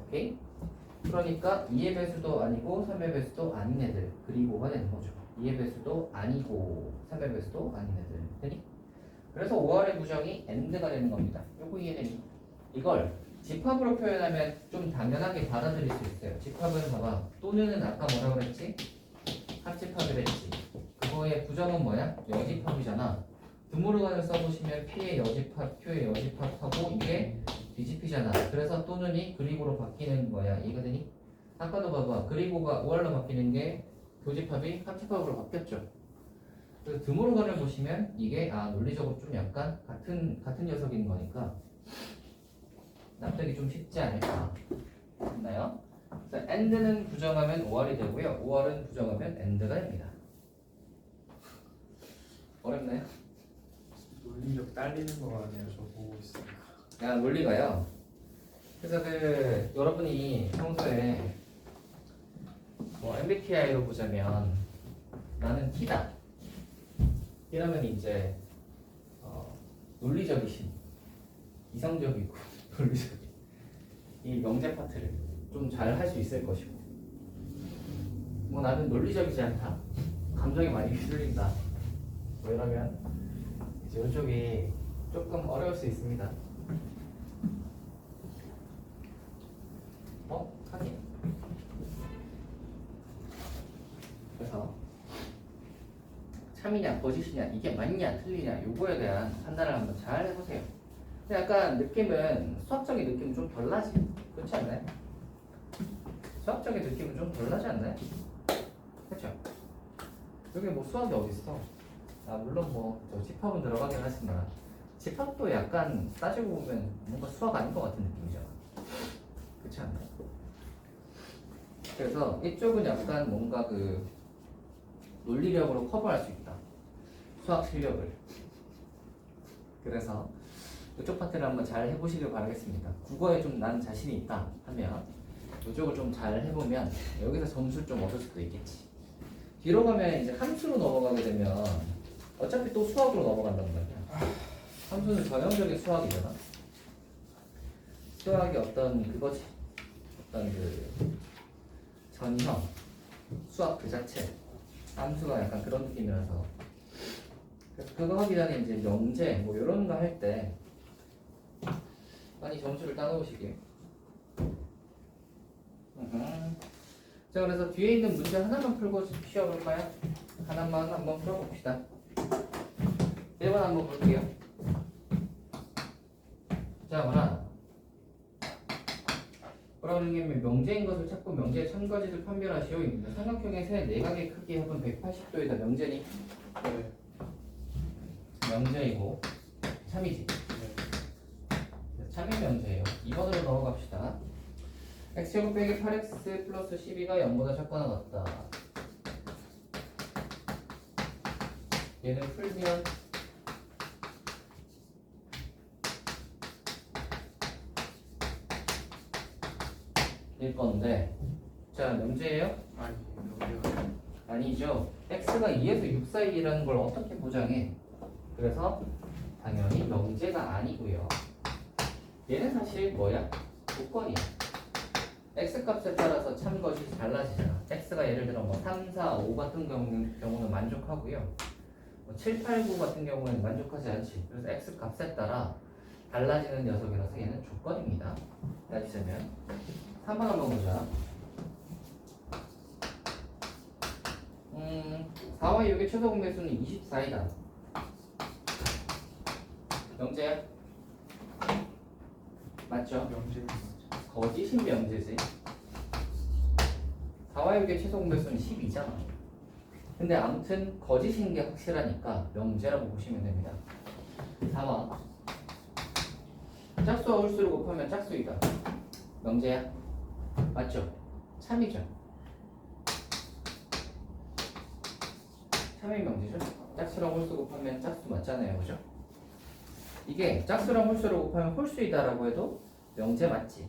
오케이? 그러니까 2의 배수도 아니고 3의 배수도 아닌 애들. 그리고가 되는 거죠. 2의 배수도 아니고 3의 배수도 아닌 애들. 되니? 그래서 5할의 부정이 AND가 되는 겁니다. 요거 이해되니? 이걸 집합으로 표현하면 좀 당연하게 받아들일 수 있어요. 집합은 봐봐. 또는 아까 뭐라고 그랬지? 합집합을 했지. 그거의 부정은 뭐야? 여집합이잖아. 드모르간을 써보시면 P의 여집합, Q의 여집합하고 이게 뒤집히잖아. 그래서 또는이 그리고로 바뀌는 거야. 이해가 되니? 아까도 봐봐. 그리고가 5할로 바뀌는 게 교집합이 합집합으로 바뀌었죠. 그래서 드모르간을 보시면 이게 논리적으로 좀 약간 같은 녀석인 거니까 납득이 좀 쉽지 않을까. 됐나요? 그래서 AND는 부정하면 5할이 되고요. 5할은 부정하면 AND가 됩니다. 어렵나요? 논리력 딸리는 거 아니에요? 저 보고 있으니까. 야, 논리가요. 그래서 여러분이 평소에 뭐 MBTI로 보자면 나는 T다. 이러면 이제 논리적이신, 이성적이고 논리적인 이 명제 파트를 좀 잘 할 수 있을 것이고, 뭐 나는 논리적이지 않다, 감정에 많이 휘둘린다, 뭐 이러면 이제 이쪽이 조금 어려울 수 있습니다. 하긴. 그래서 참이냐 거짓이냐 이게 맞냐 틀리냐 요거에 대한 판단을 한번 잘 해보세요. 근데 약간 느낌은 수학적인 느낌은 좀 덜 나지, 그렇지 않나요? 수학적인 느낌은 좀 덜 나지 않나요? 그렇죠? 여기 뭐 수학이 어딨어? 물론 뭐 저 집합은 들어가긴 하지만 집합도 약간 따지고 보면 뭔가 수학 아닌 것 같은 느낌이잖아. 그렇지 않나요? 그래서 이쪽은 약간 뭔가 논리력으로 커버할 수 있다, 수학 실력을. 그래서 이쪽 파트를 한번 잘 해보시길 바라겠습니다. 국어에 좀 난 자신이 있다 하면 이쪽을 좀 잘 해보면 여기서 점수를 좀 얻을 수도 있겠지. 뒤로 가면 이제 함수로 넘어가게 되면 어차피 또 수학으로 넘어간단 말이야. 함수는 전형적인 수학이잖아. 수학이 어떤 그거지, 어떤 전형 수학 그 자체, 함수가 약간 그런 느낌이라서. 그래서 그거 하기 전에 이제 명제 뭐 이런 거 할 때 많이 점수를 따놓으시길. 자, 그래서 뒤에 있는 문제 하나만 풀고 쉬어볼까요? 하나만 한번 풀어봅시다. 1번 한번 볼게요. 자, 뭐라 가로등이면 명제인 것을 찾고 명제의 참가지를 판별하시오. 입니다. 삼각형의 세 내각의 크기 합은 180도이다. 명제니? 네. 명제이고 참이지. 참이 명제예요. 2번으로 넘어갑시다. x제곱 빼기 8x 플러스 12가 0보다 작거나 같다. 얘는 풀면 일 건데, 자 명제예요? 아니 여기가 아니죠. x가 2에서 6 사이라는 걸 어떻게 보장해? 그래서 당연히 명제가 아니고요. 얘는 사실 뭐야? 조건이야. x 값에 따라서 참것이 달라지잖아. x가 예를 들어 뭐 3, 4, 5 같은 경우는 만족하고요. 뭐 7, 8, 9 같은 경우는 만족하지 않지. 그래서 x 값에 따라 달라지는 녀석이라서 얘는 조건입니다. 따지자면 3번 한번 보자. 4와 6의 최소 공배수는 24이다. 명제야? 맞죠? 명제 거짓인 명제지. 4와 6의 최소 공배수는 12잖아. 근데 아무튼 거짓인 게 확실하니까 명제라고 보시면 됩니다. 4번 짝수와 홀수를 곱하면 짝수이다. 명제야? 맞죠? 참이죠. 참이 명제죠. 짝수랑 홀수 곱하면 짝수 맞잖아요, 그죠? 이게 짝수랑 홀수를 곱하면 홀수이다라고 해도 명제 맞지.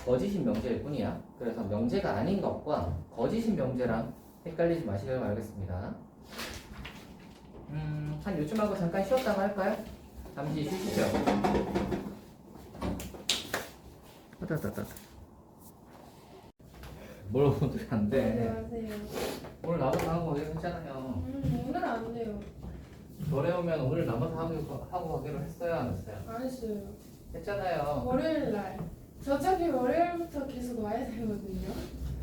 거짓인 명제일 뿐이야. 그래서 명제가 아닌 것과 거짓인 명제랑 헷갈리지 마시길 바라겠습니다. 한 요즘 하고 잠깐 쉬었다가 할까요? 잠시 쉬시죠. 뭘 오늘 안 돼. 안녕하세요. 오늘 남아서 하고 가기로 했잖아요. 오늘 안 돼요. 노래 오면 오늘 남아서 하고 가기로 했어요, 안 했어요? 안 했어요. 했잖아요. 월요일 날. 저 어차피 월요일부터 계속 와야 되거든요.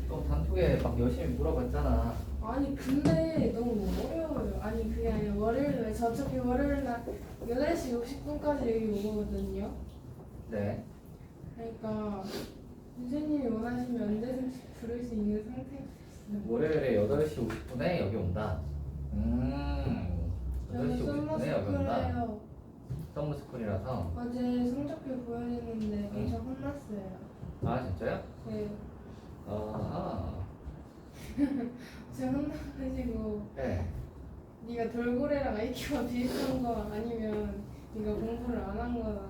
또 단톡에 막 열심히 물어봤잖아. 아니 근데 너무 어려워요. 아니 그게 아니라 월요일 날. 저 어차피 월요일 날 8시 50분까지 여기 오거든요. 네. 그러니까 선생님이 원하시면 언제든지 부를 수 있는 상태가 됐어요. 월요일에 8시 50분에 여기 온다. 8시 50분에 여기 온다. 썸머스쿨이에요. 썸머스쿨이라서. 어제 성적표 보여줬는데 엄청 혼났어요. 아, 진짜요? 네. 아, 제가 혼나가지고 네. 네가 돌고래랑 IQ가 비슷한 거 아니면 네가 공부를 안 한 거다.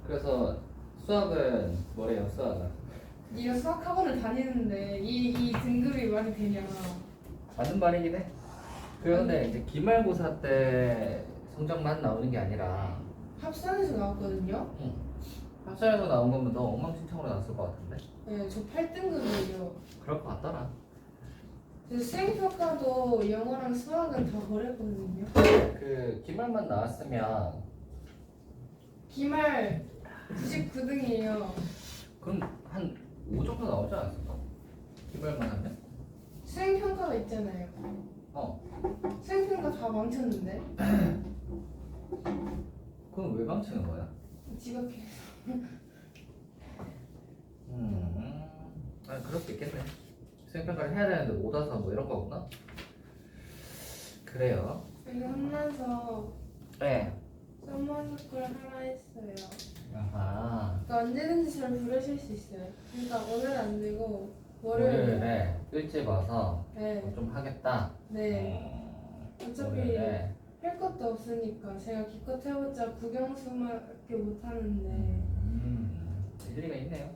그래서 수학은 뭐래요, 수학은? 네가 수학학원을 다니는데 이 등급이 말이 되냐. 맞는 말이긴 해. 그런데 이제 기말고사 때 성적만 나오는 게 아니라 합산에서 나왔거든요. 학생에서 나온 거면 더 엉망진창으로 나왔을 것 같은데? 네, 저 8등급이에요. 그럴 것 같더라. 수행평가도 영어랑 수학은 다 버렸거든요. 그 기말만 나왔으면 기말 99등이에요. 그럼 한 5 정도 나오지 않았을까? 기말만 하면? 수행평가가 있잖아요. 수행평가 다 망쳤는데. 그럼 왜 망치는 거야? 지각해. 아, 그럴 수 있겠네. 수행평가를 해야 되는데 못 와서 뭐 이런 거구나. 그래요. 이거 혼나서 네. 썸머스쿨 하나 했어요. 아하. 그러니까 언제든지 저를 부르실 수 있어요. 그러니까 오늘 안 되고 월요일에. 월요일에 일찍 와서 네. 좀 하겠다. 네. 어차피 월요일에. 할 것도 없으니까 제가 기껏 해봤자 국영수밖에 못 하는데. 일리가 있네요.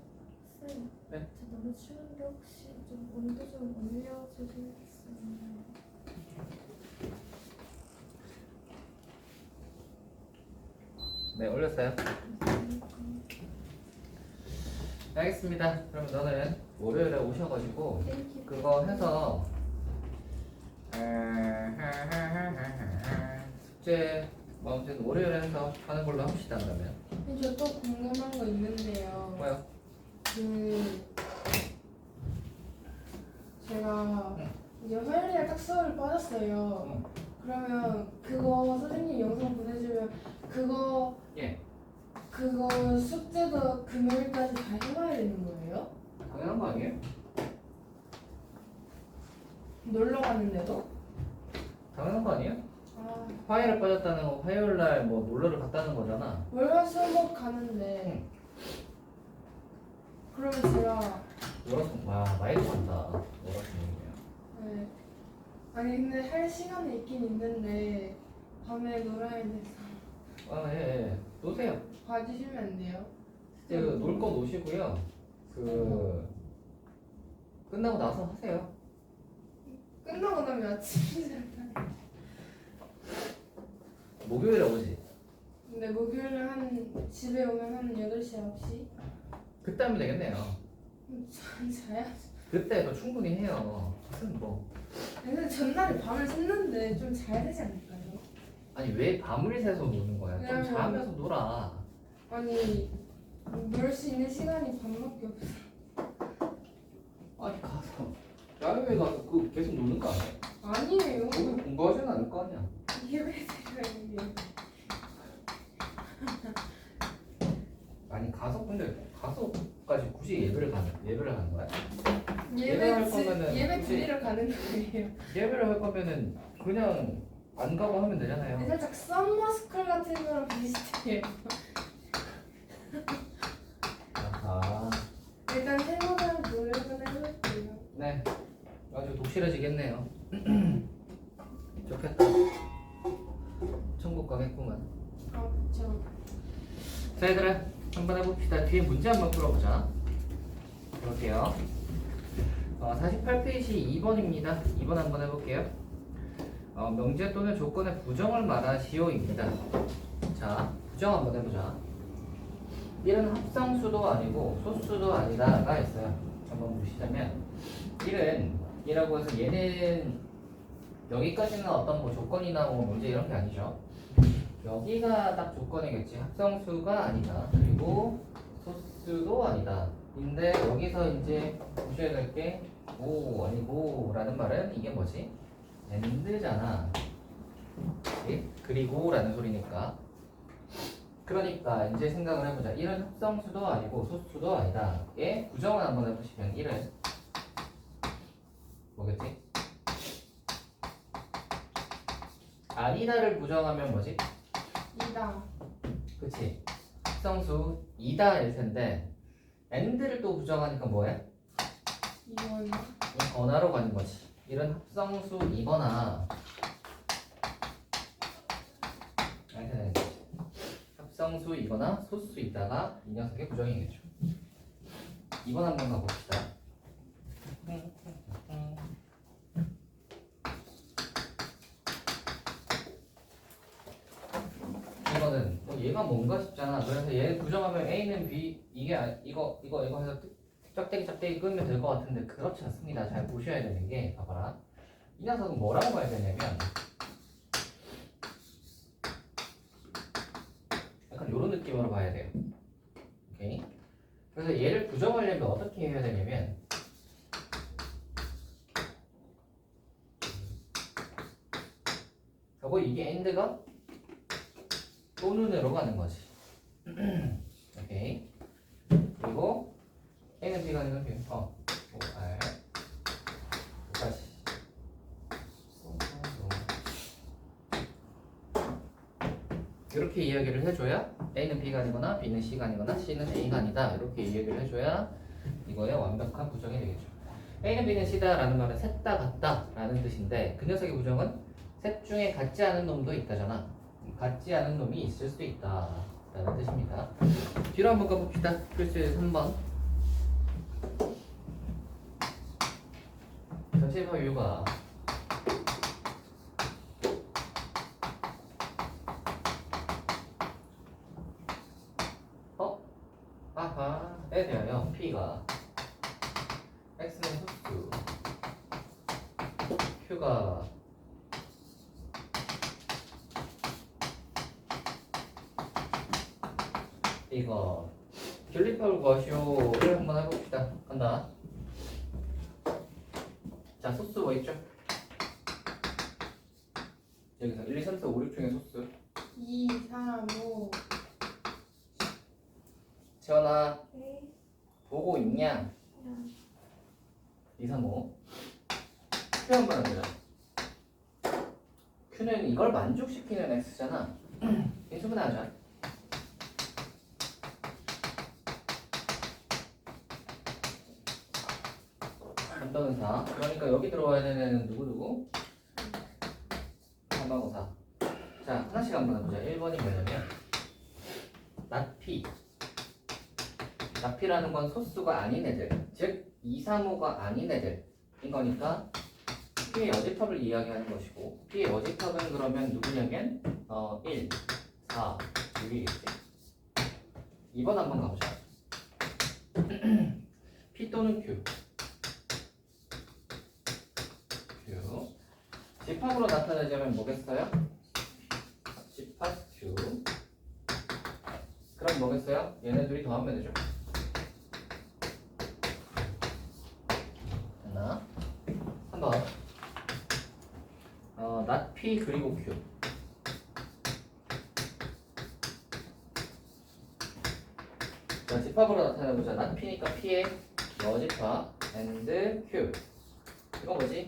쌤, 네. 저 너무 추운데 혹시 좀 온도 좀 올려주시겠어요? 네, 올렸어요. 알겠습니다. 그럼 너는 월요일에 오셔가지고 그거 해서 숙제 뭐 아무튼 월요일에 해서 하는 걸로 합시다. 그러면 저 또 궁금한 거 있는데요. 뭐요? 제가 이제 화요일에 딱 수업을 빠졌어요. 그러면 그거 선생님 영상 보내주면 그거 예. 그거 숙제도 금요일까지 다 해놔야 되는 거예요? 당연한 거 아니에요? 놀러 갔는데도? 당연한 거 아니에요? 아, 화요일에 빠졌다는 거 화요일 날 뭐 놀러를 갔다는 거잖아. 월화수목 가는데 그러면 제가 월화수 와 많이 간다. 월화수목이면. 네. 아니 근데 할 시간이 있긴 있는데 밤에 놀아야 돼서 아 예. 노세요. 봐주시면 안 돼요? 이제 놀 거 노시고요. 그 끝나고 나서 하세요. 끝나고 나면 아침이잖아요. 목요일에 오지. 근데 목요일에 한 집에 오면 한 8시, 9시? 그때 하면 되겠네요. 자야지. 그때도 충분히 해요. 무슨 뭐 근데 전날에 밤을 샜는데 좀 자야 되지 않을까요? 아니 왜 밤을 새서 노는 거야? 좀 왜냐면- 자면서 놀아. 아니 놀 수 있는 시간이 밤밖에 없어. 아니 가서 야외에 가서 그 계속 노는 거 아니야? 아니에요. 거기 공부하지는 않을 거 아니야. 예배 드려야 돼. 아니 가서 근데 가서까지 굳이 예배를 가는 거야? 예배 할 거면은 예배 굳이- 드리러 가는 거예요. 예배를 할 거면은 그냥 안 가고 하면 근데 되잖아요. 살짝 썸머스쿨 같은 거랑 비슷해요. 아하. 일단 해보면 노력은 해볼게요. 네. 아주 독실해지겠네요. 좋겠다. 천국 가겠구만. 아 그쵸. 자 얘들아 한번 해봅시다. 뒤에 문제 한번 풀어보자. 볼게요. 48페이지 2번입니다. 2번 한번 해볼게요. 명제 또는 조건의 부정을 말하시오입니다. 자 부정 한번 해보자. 1은 합성수도 아니고 소수도 아니다가 있어요. 한번 보시자면 1은 1이라고 해서 얘는 여기까지는 어떤 뭐 조건이나 뭐 문제 이런 게 아니죠. 여기가 딱 조건이겠지. 합성수가 아니다. 그리고 소수도 아니다. 근데 여기서 이제 보셔야 될 게 오 아니고 라는 말은 이게 뭐지? and잖아. 그치? 그리고 라는 소리니까. 그러니까 이제 생각을 해보자. 1은 합성수도 아니고 소수도 아니다. 예? 부정을 한번 해보시면 1은 뭐겠지? 아니다를 부정하면 뭐지? 이다. 그치? 합성수 이다 일 텐데 and를 또 부정하니까 뭐해? 이건 이거나로 가는 거지. 1은 합성수 이거나 이렇게 되는 거지. 합성수 이거나 소수 있다가 이 녀석의 부정이겠죠. 2번 한번 가봅시다. 이거는 얘가 뭔가 싶잖아. 그래서 얘 부정하면 A는 B 이게 이거 해서 짝대기 끄면 될 것 같은데 그렇지 않습니다. 잘 보셔야 되는 게 봐봐라. 이 녀석은 뭐라고 봐야 되냐면 약간 이런 느낌으로 봐야 돼요. 오케이. 그래서 얘를 부정하려면 어떻게 해야 되냐면 저거 이게 end가 또는으로 가는 거지. 오케이. 그리고 A는 B가 아니면 B. R. 다시. 이렇게 이야기를 해줘야 A는 B가 아니거나 B는 C가 아니거나 C는 A가 아니다. 이렇게 이야기를 해줘야 이거의 완벽한 부정이 되겠죠. A는 B는 C다 라는 말은 셋 다 같다 라는 뜻인데 그 녀석의 부정은 셋 중에 같지 않은 놈도 있다잖아. 같지 않은 놈이 있을 수 있다 라는 뜻입니다. 뒤로 한번 가봅시다. 필수의 3번. 전체 화유가 아하에 대하여 P가 X는 소수 Q가 이거 결립하고 구하시오를 한번 해봅시다. 간다. 자 소수 뭐 있죠? 여기서 1, 2, 3, 4, 5, 6 중에 소수 2, 3, 5 재원아 네. 보고 있냐? 그냥 2, 3, 5 Q 한번 해보자. Q는 이걸 만족시키는 X잖아. 인수분해하자. 간다는 4. 그러니까 여기 들어와야 되는 애는 누구? 3하고 4. 자, 하나씩 한번 해보자. 1번이 뭐냐면 낫P. 낫P라는 건 소수가 아닌 애들, 즉 2, 3, 5가 아닌 애들인 거니까 P의 여집합을 이야기하는 것이고, P의 여집합은 그러면 누구냐면 1, 4, 6이겠지. 2번 한번 가보자. P 또는 Q. Q. 집합으로 나타내자면 뭐겠어요? 집합 Q. 그럼 뭐겠어요? 얘네 둘이 더하면 되죠. 됐나? 한번 not P 그리고 Q. 자, 집합으로 나타내보자. not P니까 P의 여집합 and Q. 이거 뭐지?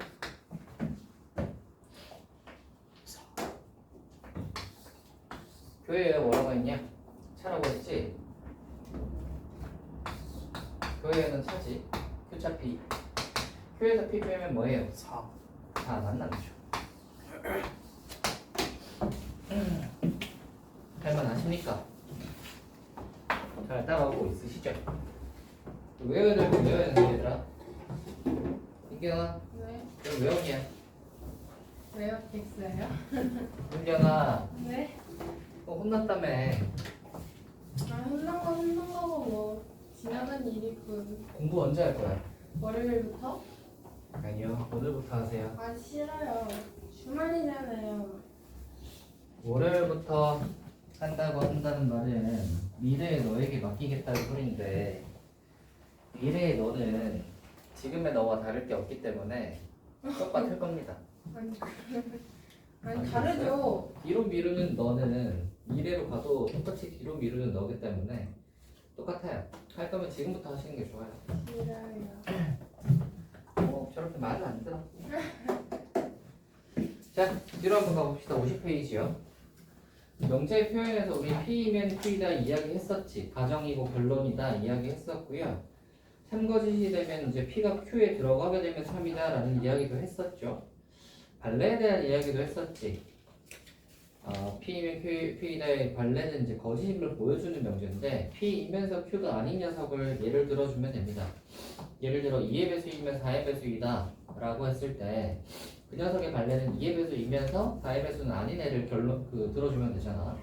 교회에 뭐라고 했냐? 차라고 했지? 교회에는 차지. Q차 P. Q에서 P 빼면 뭐예요? 4. 다 만나죠. 할만하십니까? 잘 따라오고 있으시죠? 외워야 될 거 외워야 되는 얘들아. 민경아, 네. 그럼 외웠냐? 왜요? 엑스예요? 민경아, 네. 혼났다며. 혼난 거고 뭐 지나간 일이군. 공부 언제 할 거야? 월요일부터? 아니요, 오늘부터 하세요. 아 싫어요. 주말이잖아요. 월요일부터 한다고 한다는 말은 미래의 너에게 맡기겠다는 소리인데, 미래의 너는 지금의 너와 다를 게 없기 때문에 똑같을 겁니다. 아니 다르죠. 뒤로 미루는 너는 미래로 가도 똑같이 뒤로 미루는 너기 때문에 똑같아요. 할 거면 지금부터 하시는 게 좋아요. 싫어요. 저렇게 말을 안 들어. 자, 뒤로 한번 가봅시다. 50페이지요. 명제 표현에서 우리 P면 Q이다 이야기했었지. 가정이고 결론이다 이야기했었고요. 참거짓이 되면 이제 P가 Q에 들어가게 되면 3이다 라는 이야기도 했었죠. 발레에 대한 이야기도 했었지. P이면 Q이다의 발레는 이제 거짓임을 보여주는 명제인데, P이면서 Q가 아닌 녀석을 예를 들어주면 됩니다. 예를 들어 2의 배수이면 4의 배수이다 라고 했을 때 그 녀석의 발레는 2의 배수이면서 4의 배수는 아닌 애를 들어주면 되잖아.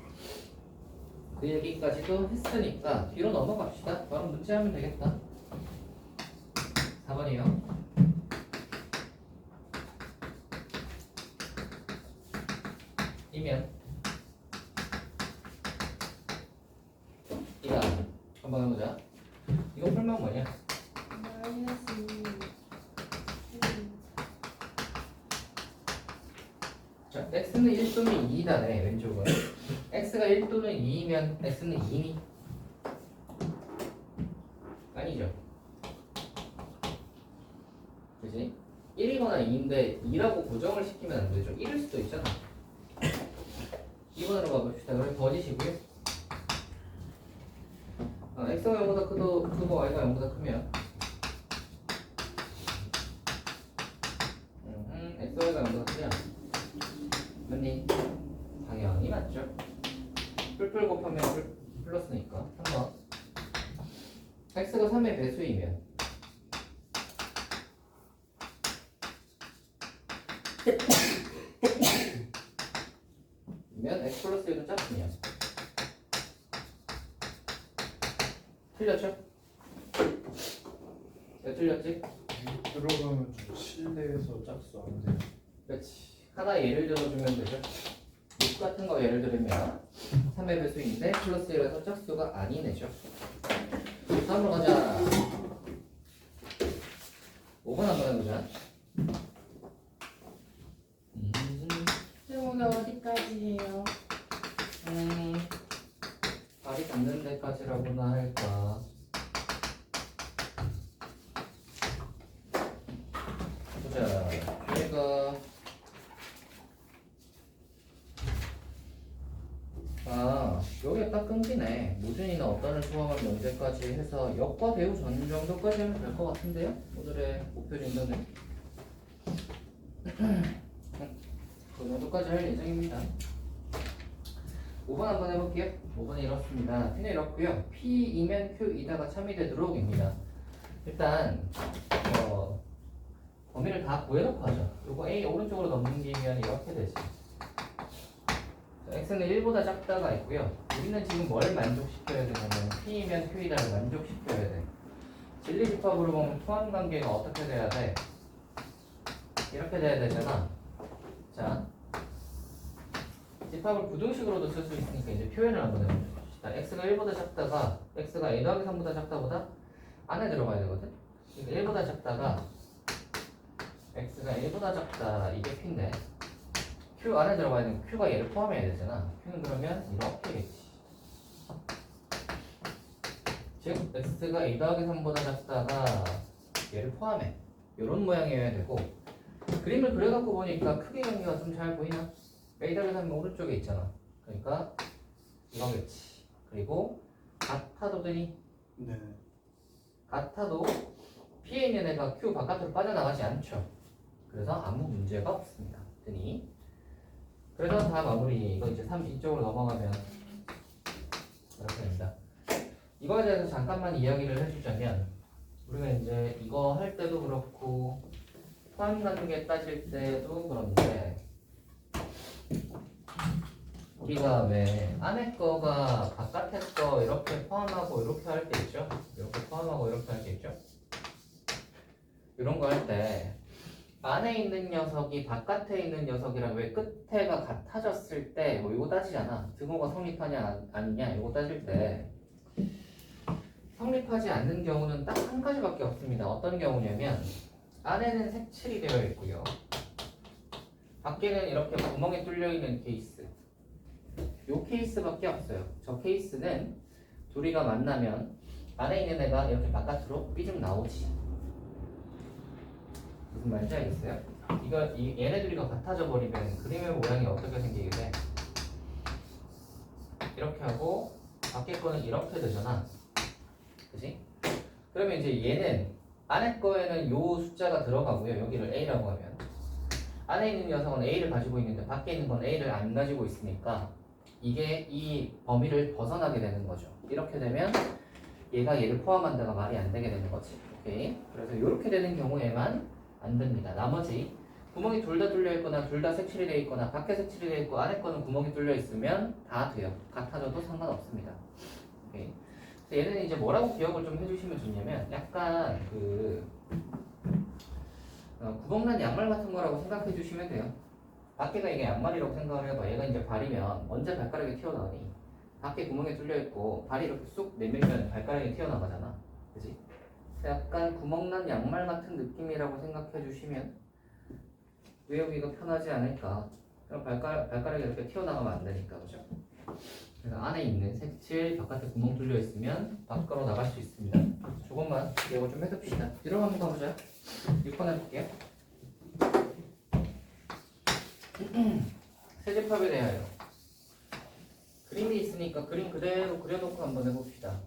그 얘기까지도 했으니까 뒤로 넘어갑시다. 바로 문제하면 되겠다. 4번이요. 이면 이다. 한번 해보자. 이거 풀면 뭐냐? 마이너스 2. 자, x는 1 또는 2다네. 왼쪽은 x가 1 또는 2이면 x는 2니? 아니죠. 그지? 1이거나 2인데 2라고 고정을 시키면 안 되죠. 1일 수도 있잖아. 2번으로 가봅시다. 그럼 거짓이고요. x가 0보다 크고 y가 0보다 크면 x가 0보다 크냐? 맞니? 당연히 맞죠. 뿔뿔 곱하면 플러스니까. 3번. x가 3의 배수이면 x 플러스 1은 짝수냐? 틀렸죠? 왜 틀렸지? 들어가면 좀 실내에서 짝수 안 돼요. 그렇지. 하나 예를 들어주면 되죠. 6 같은 거 예를 들면 3의 배수인데 플러스 1에서 짝수가 아닌 애죠. 다음으로 가자. 5번 한번 해보자. 지금 오늘 어디까지 해요? 발이 닿는 데까지라고나 할까? 문제가 끊기네. 무준이나 어떤을 포함한 명제까지 해서 역과 대우 전 정도까지 하면 될 것 같은데요? 오늘의 목표 진도는 그 정도까지 할 예정입니다. 5번 한번 해볼게요. 5번은 이렇습니다. P는 이렇고요. P이면 Q이다가 참이대 들어오기입니다. 일단 범위를 다 구해놓고 하죠. 요거 A 오른쪽으로 넘기면 이렇게 되지. x는 1보다 작다가 있고요. 우리는 지금 뭘 만족시켜야 되냐면 P이면 Q이다를 만족시켜야 돼. 진리집합으로 보면 포함관계가 어떻게 돼야 돼? 이렇게 돼야 되잖아. 자, 집합을 부등식으로도 쓸 수 있으니까 이제 표현을 한번 해봅시다. x가 1보다 작다가 x가 a 더하기 3보다 작다보다 안에 들어가야 되거든. 그러니까 1보다 작다가 x가 1보다 작다 이게 P인데 Q 안에 들어가야 되는 Q가 얘를 포함해야 되잖아. Q는 그러면 이렇게겠지. 즉 x가 a 더하기 3보다 작다가 얘를 포함해. 이런 모양이어야 되고 그림을 그려갖고 보니까 크기 관계가 좀 잘 보이나? a 더하기 3이 오른쪽에 있잖아. 그러니까 이거겠지. 그리고 같아도 되니? 네. 같아도 P에 있는 애가 Q 바깥으로 빠져나가지 않죠. 그래서 아무 문제가 없습니다. 되니? 그래서 다 마무리. 이거 이제 3 이쪽으로 넘어가면 이렇게 됩니다. 이거에 대해서 잠깐만 이야기를 해주자면 우리가 이제 이거 할 때도 그렇고 포함관계 따질 때도 그런데 우리가 왜 안에 거가 바깥에 거 이렇게 포함하고 이렇게 할 때 있죠? 이렇게 포함하고 이렇게 할 때 있죠? 이런 거 할 때 안에 있는 녀석이 바깥에 있는 녀석이랑 왜 끝에가 같아졌을 때 뭐 이거 따지잖아. 등호가 성립하냐 아니냐 이거 따질 때 성립하지 않는 경우는 딱 한 가지밖에 없습니다. 어떤 경우냐면 안에는 색칠이 되어 있고요. 밖에는 이렇게 구멍이 뚫려 있는 케이스. 요 케이스밖에 없어요. 저 케이스는 둘이가 만나면 안에 있는 애가 이렇게 바깥으로 삐죽 나오지. 무슨 말인지 알겠어요? 얘네 둘이가 같아져 버리면 그림의 모양이 어떻게 생기게 돼? 이렇게 하고 밖에 거는 이렇게 되잖아. 그치? 그러면 이제 얘는 안에 거에는 요 숫자가 들어가고요. 여기를 A라고 하면 안에 있는 녀석은 A를 가지고 있는데 밖에 있는 건 A를 안 가지고 있으니까 이게 이 범위를 벗어나게 되는 거죠. 이렇게 되면 얘가 얘를 포함한다가 말이 안 되게 되는 거지. 오케이? 그래서 이렇게 되는 경우에만 안 됩니다. 나머지 구멍이 둘 다 뚫려 있거나 둘 다 색칠이 되어 있거나 밖에 색칠이 되어 있고 안에 거는 구멍이 뚫려 있으면 다 돼요. 같아져도 상관없습니다. 오케이? 얘는 이제 뭐라고 기억을 좀 해주시면 좋냐면 약간 구멍난 양말 같은 거라고 생각해 주시면 돼요. 밖에가 이게 양말이라고 생각을 해봐. 얘가 이제 발이면 언제 발가락이 튀어나오니? 밖에 구멍이 뚫려 있고 발이 이렇게 쑥 내밀면 발가락이 튀어나가잖아. 그치? 약간 구멍난 양말 같은 느낌이라고 생각해 주시면 외우기가 편하지 않을까. 그럼 발가락이 이렇게 튀어나가면 안 되니까, 그죠? 그래서 안에 있는 색칠, 바깥에 구멍 뚫려 있으면 밖으로 나갈 수 있습니다. 조금만 기억을 좀 해둡시다. 뒤로 한번 가보자. 6번 해볼게요. 세제팝에 대하여 그림이 있으니까 그림 그대로 그려놓고 한번 해봅시다.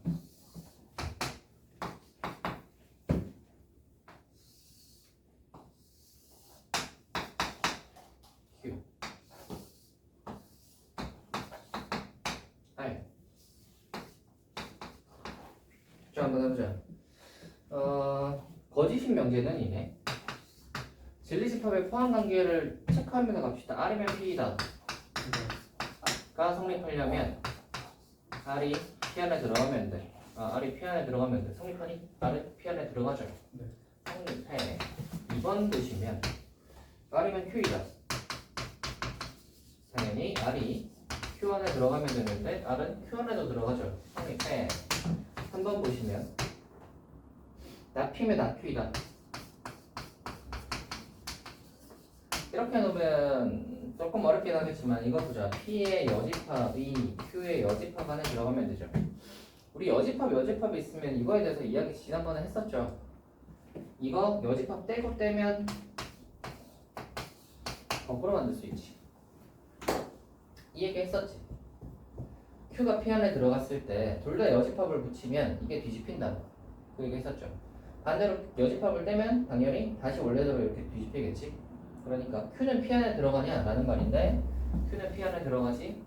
자, 한번 해보자. 거짓인 명제는 이네. 진리집합의 포함관계를 체크하면서 갑시다. R이면 P이다 가 성립하려면 R이 P 안에 들어가면 돼. R이 P 안에 들어가면 돼. 성립하니? R이 P 안에 들어가죠. 네. 성립해. 2번 보시면 R이면 Q이다. 당연히 R이 Q 안에 들어가면 되는데 R은 Q 안에도 들어가죠. 성립해. 3번 보시면 나 P면 나 Q이다. 이렇게 놓으면 조금 어렵긴 하겠지만 이거 보자. P의 여집합이 Q의 여집합 안에 들어가면 되죠. 우리 여집합이 있으면 이거에 대해서 이야기 지난번에 했었죠. 이거 여집합 떼고 떼면 거꾸로 만들 수 있지. 이 얘기 했었지. Q가 P 안에 들어갔을 때 둘 다 여집합을 붙이면 이게 뒤집힌다고 그 얘기 했었죠. 반대로 여집합을 떼면 당연히 다시 원래대로 이렇게 뒤집히겠지. 그러니까 Q는 P 안에 들어가냐 라는 말인데 Q는 P 안에 들어가지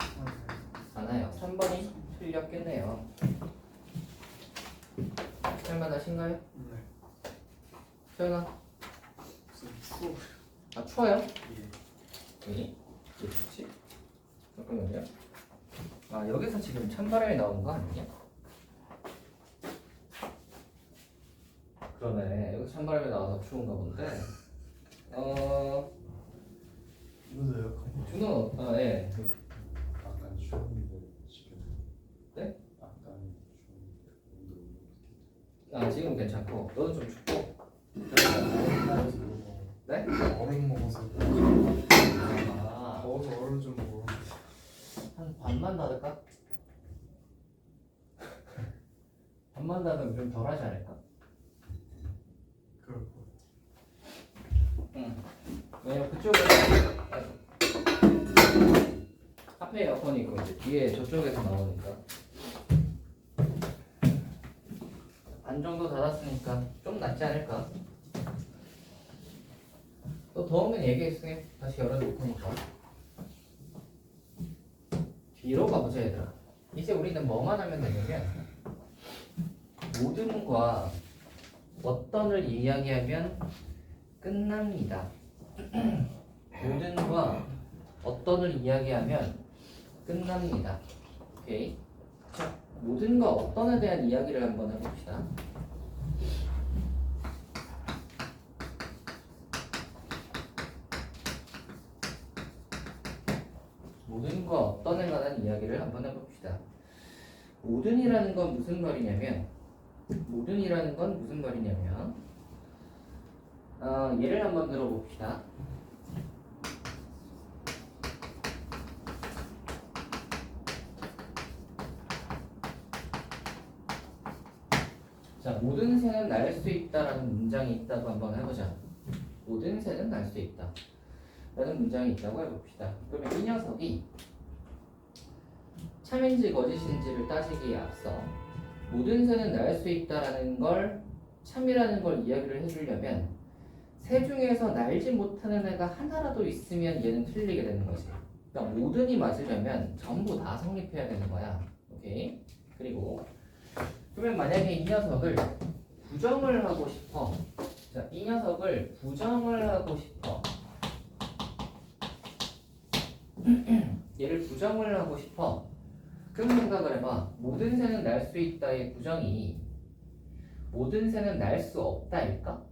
않아요. 3번이 틀렸겠네요. 할만하신가요? 네. 소연아? 무슨 추워. 아 추워요? 예. 왜 춥지? 잠깐만요. 아 여기서 지금 찬바람이 나오는 거 아니냐? 그러네. 여기서 찬바람이 나와서 추운가 본데. 이거도 에어컨 준호 예. 약간 추운데 지금. 네? 약간 추운데 온도 아 지금 괜찮고 너는 좀 춥고. 네? 얼음 먹어서 아, 더워서 얼음 좀 먹어. 한 반만 닫을까? 반만 닫으면 좀 덜하지 않을까? 그럴 거. 응. 왜냐면 그쪽은 카페 에어컨이 있고 이제 뒤에 저쪽에서 나오니까 반 정도 닫았으니까 좀 낫지 않을까? 또 더우면 얘기했으니 다시 열어줄 테니까 뒤로 가보자 얘들아. 이제 우리는 뭐만 하면 되냐면 모든과 어떤을 이야기하면 끝납니다. 모든과 어떤을 이야기하면 끝납니다. 오케이. 자, 모든과 어떤에 대한 이야기를 한번 해봅시다. 모든과 어떤에 관한 이야기를 한번 해봅시다. 모든이라는 건 무슨 말이냐면 예를 한번 들어봅시다. 자, 모든 새는 날 수 있다라는 문장이 있다고 한번 해보자. 모든 새는 날 수 있다 라는 문장이 있다고 해봅시다. 그러면 이 녀석이 참인지 거짓인지를 따지기에 앞서 모든 새는 날 수 있다라는 걸 참이라는 걸 이야기를 해주려면 새 중에서 날지 못하는 애가 하나라도 있으면 얘는 틀리게 되는 거지. 그러니까 모든이 맞으려면 전부 다 성립해야 되는 거야. 오케이? 그리고 그러면 만약에 이 녀석을 부정을 하고 싶어. 자, 이 녀석을 부정을 하고 싶어. 얘를 부정을 하고 싶어. 그럼 생각을 해봐. 모든 새는 날 수 있다의 부정이 모든 새는 날 수 없다일까?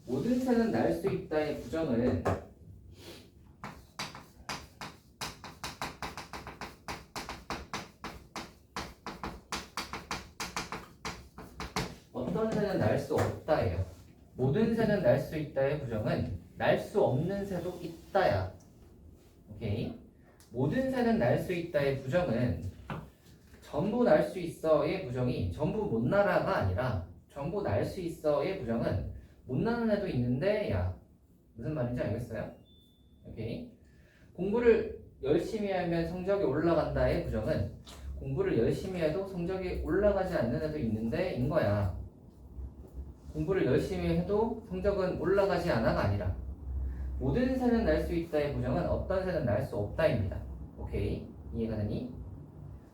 모든 새는 날 수 있다의 부정은 어떤 새는 날 수 없다예요. 모든 새는 날 수 있다의 부정은 날 수 없는 새도 있다야. 오케이? 모든 새는 날 수 있다의 부정은 전부 날 수 있어의 부정이 전부 못 날아가 아니라 전부 날 수 있어의 부정은 못 나는 애도 있는데 야 무슨 말인지 알겠어요? 오케이? 공부를 열심히 하면 성적이 올라간다의 부정은 공부를 열심히 해도 성적이 올라가지 않는 애도 있는데 인 거야. 공부를 열심히 해도 성적은 올라가지 않아가 아니라 모든 새는 날 수 있다의 부정은 어떤 새는 날 수 없다입니다. 오케이? 이해가 되니?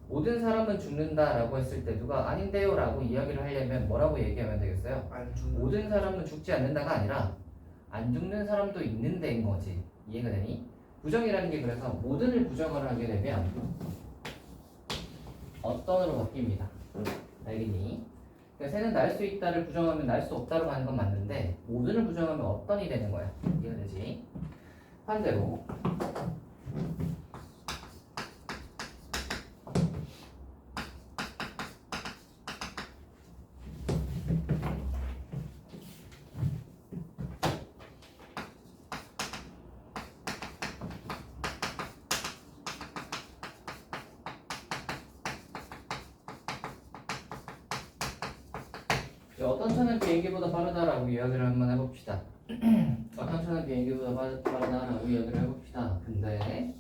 모든 사람은 죽는다라고 했을 때 누가 아닌데요 라고 이야기를 하려면 뭐라고 얘기하면 되겠어요? 안 죽는. 모든 사람은 죽지 않는다가 아니라 안 죽는 사람도 있는데인 거지. 이해가 되니? 부정이라는 게 그래서 모든을 부정을 하게 되면 어떤으로 바뀝니다. 알겠니? 그러니까 새는 날 수 있다를 부정하면 날 수 없다로 가는 건 맞는데 모든을 부정하면 어떤이 되는 거야. 이해가 되지? 반대로 어떤 차는 비행기보다 빠르다라고 이야기를 한번 해봅시다. 어떤 차는 비행기보다 빠르다라고 이야기를 해봅시다. 근데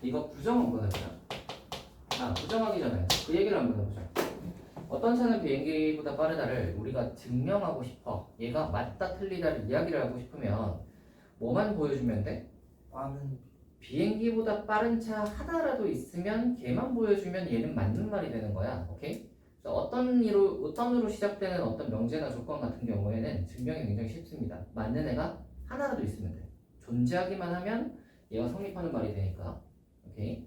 이거 부정 한번 해보자. 부정하기 전에 그 얘기를 한번 해보자. 어떤 차는 비행기보다 빠르다를 우리가 증명하고 싶어. 얘가 맞다 틀리다를 이야기를 하고 싶으면 뭐만 보여주면 돼? 빠른 비행기보다 빠른 차 하나라도 있으면 걔만 보여주면 얘는 맞는 말이 되는 거야. 오케이? 그래서 어떤으로 시작되는 어떤 명제나 조건 같은 경우에는 증명이 굉장히 쉽습니다. 맞는 애가 하나라도 있으면 돼. 존재하기만 하면 얘가 성립하는 말이 되니까. 오케이?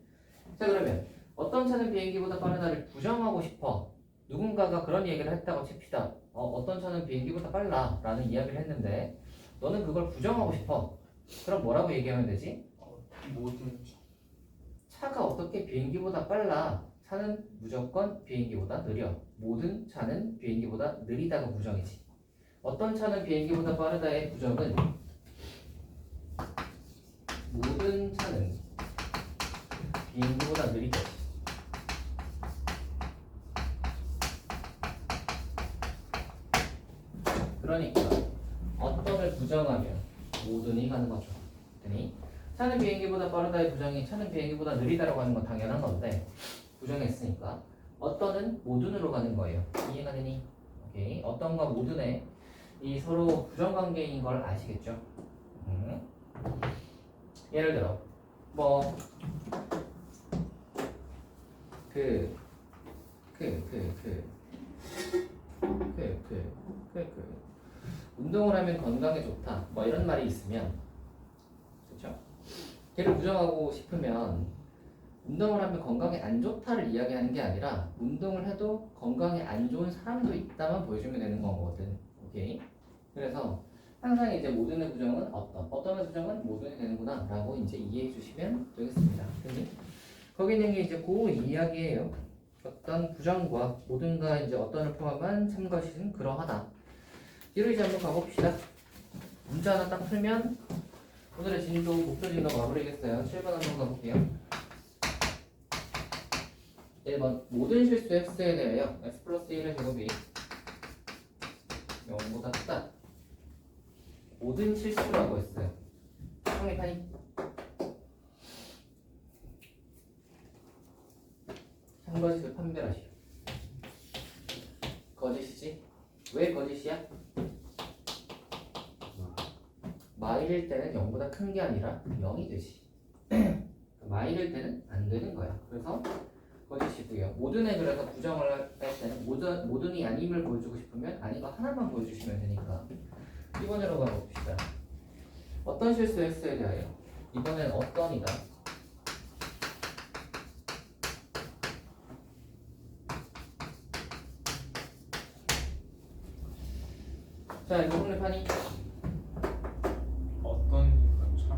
자, 그러면 어떤 차는 비행기보다 빠르다를 부정하고 싶어. 누군가가 그런 얘기를 했다고 칩시다. 어떤 차는 비행기보다 빨라 라는 이야기를 했는데 너는 그걸 부정하고 싶어. 그럼 뭐라고 얘기하면 되지? 모든 차가 어떻게 비행기보다 빨라? 차는 무조건 비행기보다 느려. 모든 차는 비행기보다 느리다가 부정이지. 어떤 차는 비행기보다 빠르다의 부정은 모든 차는 비행기보다 느리다. 그러니까 어떤을 부정하면 모든이 가는 거죠. 그랬더니 차는 비행기보다 빠르다의 부정이 차는 비행기보다 느리다라고 하는 건 당연한 건데 부정했으니까 어떤은 모든으로 가는 거예요. 이해가 되니? 오케이. 어떤과 모든의 이 서로 부정관계인 걸 아시겠죠? 예를 들어 뭐 운동을 하면 건강에 좋다 뭐 이런 말이 있으면 그렇죠? 걔를 부정하고 싶으면 운동을 하면 건강에 안 좋다를 이야기하는 게 아니라 운동을 해도 건강에 안 좋은 사람도 있다만 보여주면 되는 거거든. 오케이? 그래서 항상 이제 모든의 부정은 어떤의 부정은 모든이 되는구나 라고 이제 이해해 주시면 되겠습니다. 거기 있는 게 이제 그 이야기예요. 어떤 부정과 모든과 이제 어떤을 포함한 참것은 그러하다. 뒤로 이제 한번 가봅시다. 문제 하나 딱 풀면 오늘의 진도, 목표 진도 마무리겠어요. 7번 한번 가볼게요. 1번 모든 실수 x에 대하여 x 플러스 1의 제곱이 0보다 크다. 모든 실수라고 했어요. 성립하니? 참거짓을 판별하시오. 거짓이지? 왜 거짓이야? 마일일 때는 0보다 큰 게 아니라 0이 되지. 마일일 때는 안 되는 거야. 그래서 거짓이고요. 모든에 그래서 부정을 할 때는 모든이 아님을 보여주고 싶으면 아닌 거 하나만 보여주시면 되니까 2번으로 가봅시다. 어떤 실수 x에 대하여 이번엔 어떤이다. 자, 이거 성립하니? 어떤 건 참.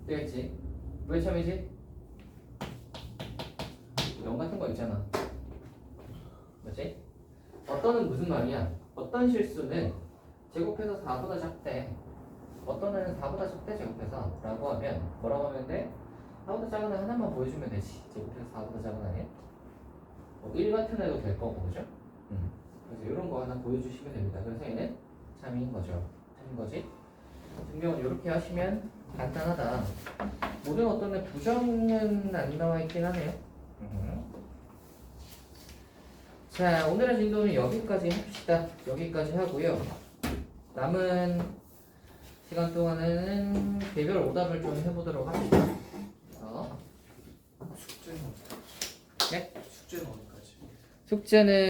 되겠지? 왜 참이지? 0 같은 거 있잖아. 맞지? 어떤은 무슨 말이야? 어떤 실수는 제곱해서 4보다 작대. 어떤 애는 4보다 작대 제곱해서 라고 하면 뭐라고 하면 돼? 4보다 작은 애 하나만 보여주면 되지. 제곱해서 4보다 작은 애 1 같은 애도 될 거고 그죠? 그래서 이런 거 하나 보여주시면 됩니다. 그래서 얘는 참인 거죠. 참인 거지? 증명은 이렇게 하시면 간단하다. 모든 어떤 애 부정은 안 나와 있긴 하네요. 자, 오늘의 진도는 여기까지 합시다. 여기까지 하고요. 남은 시간 동안에는 개별 오답을 좀 해보도록 합시다. 숙제는 네? 숙제는 어디까지? 숙제는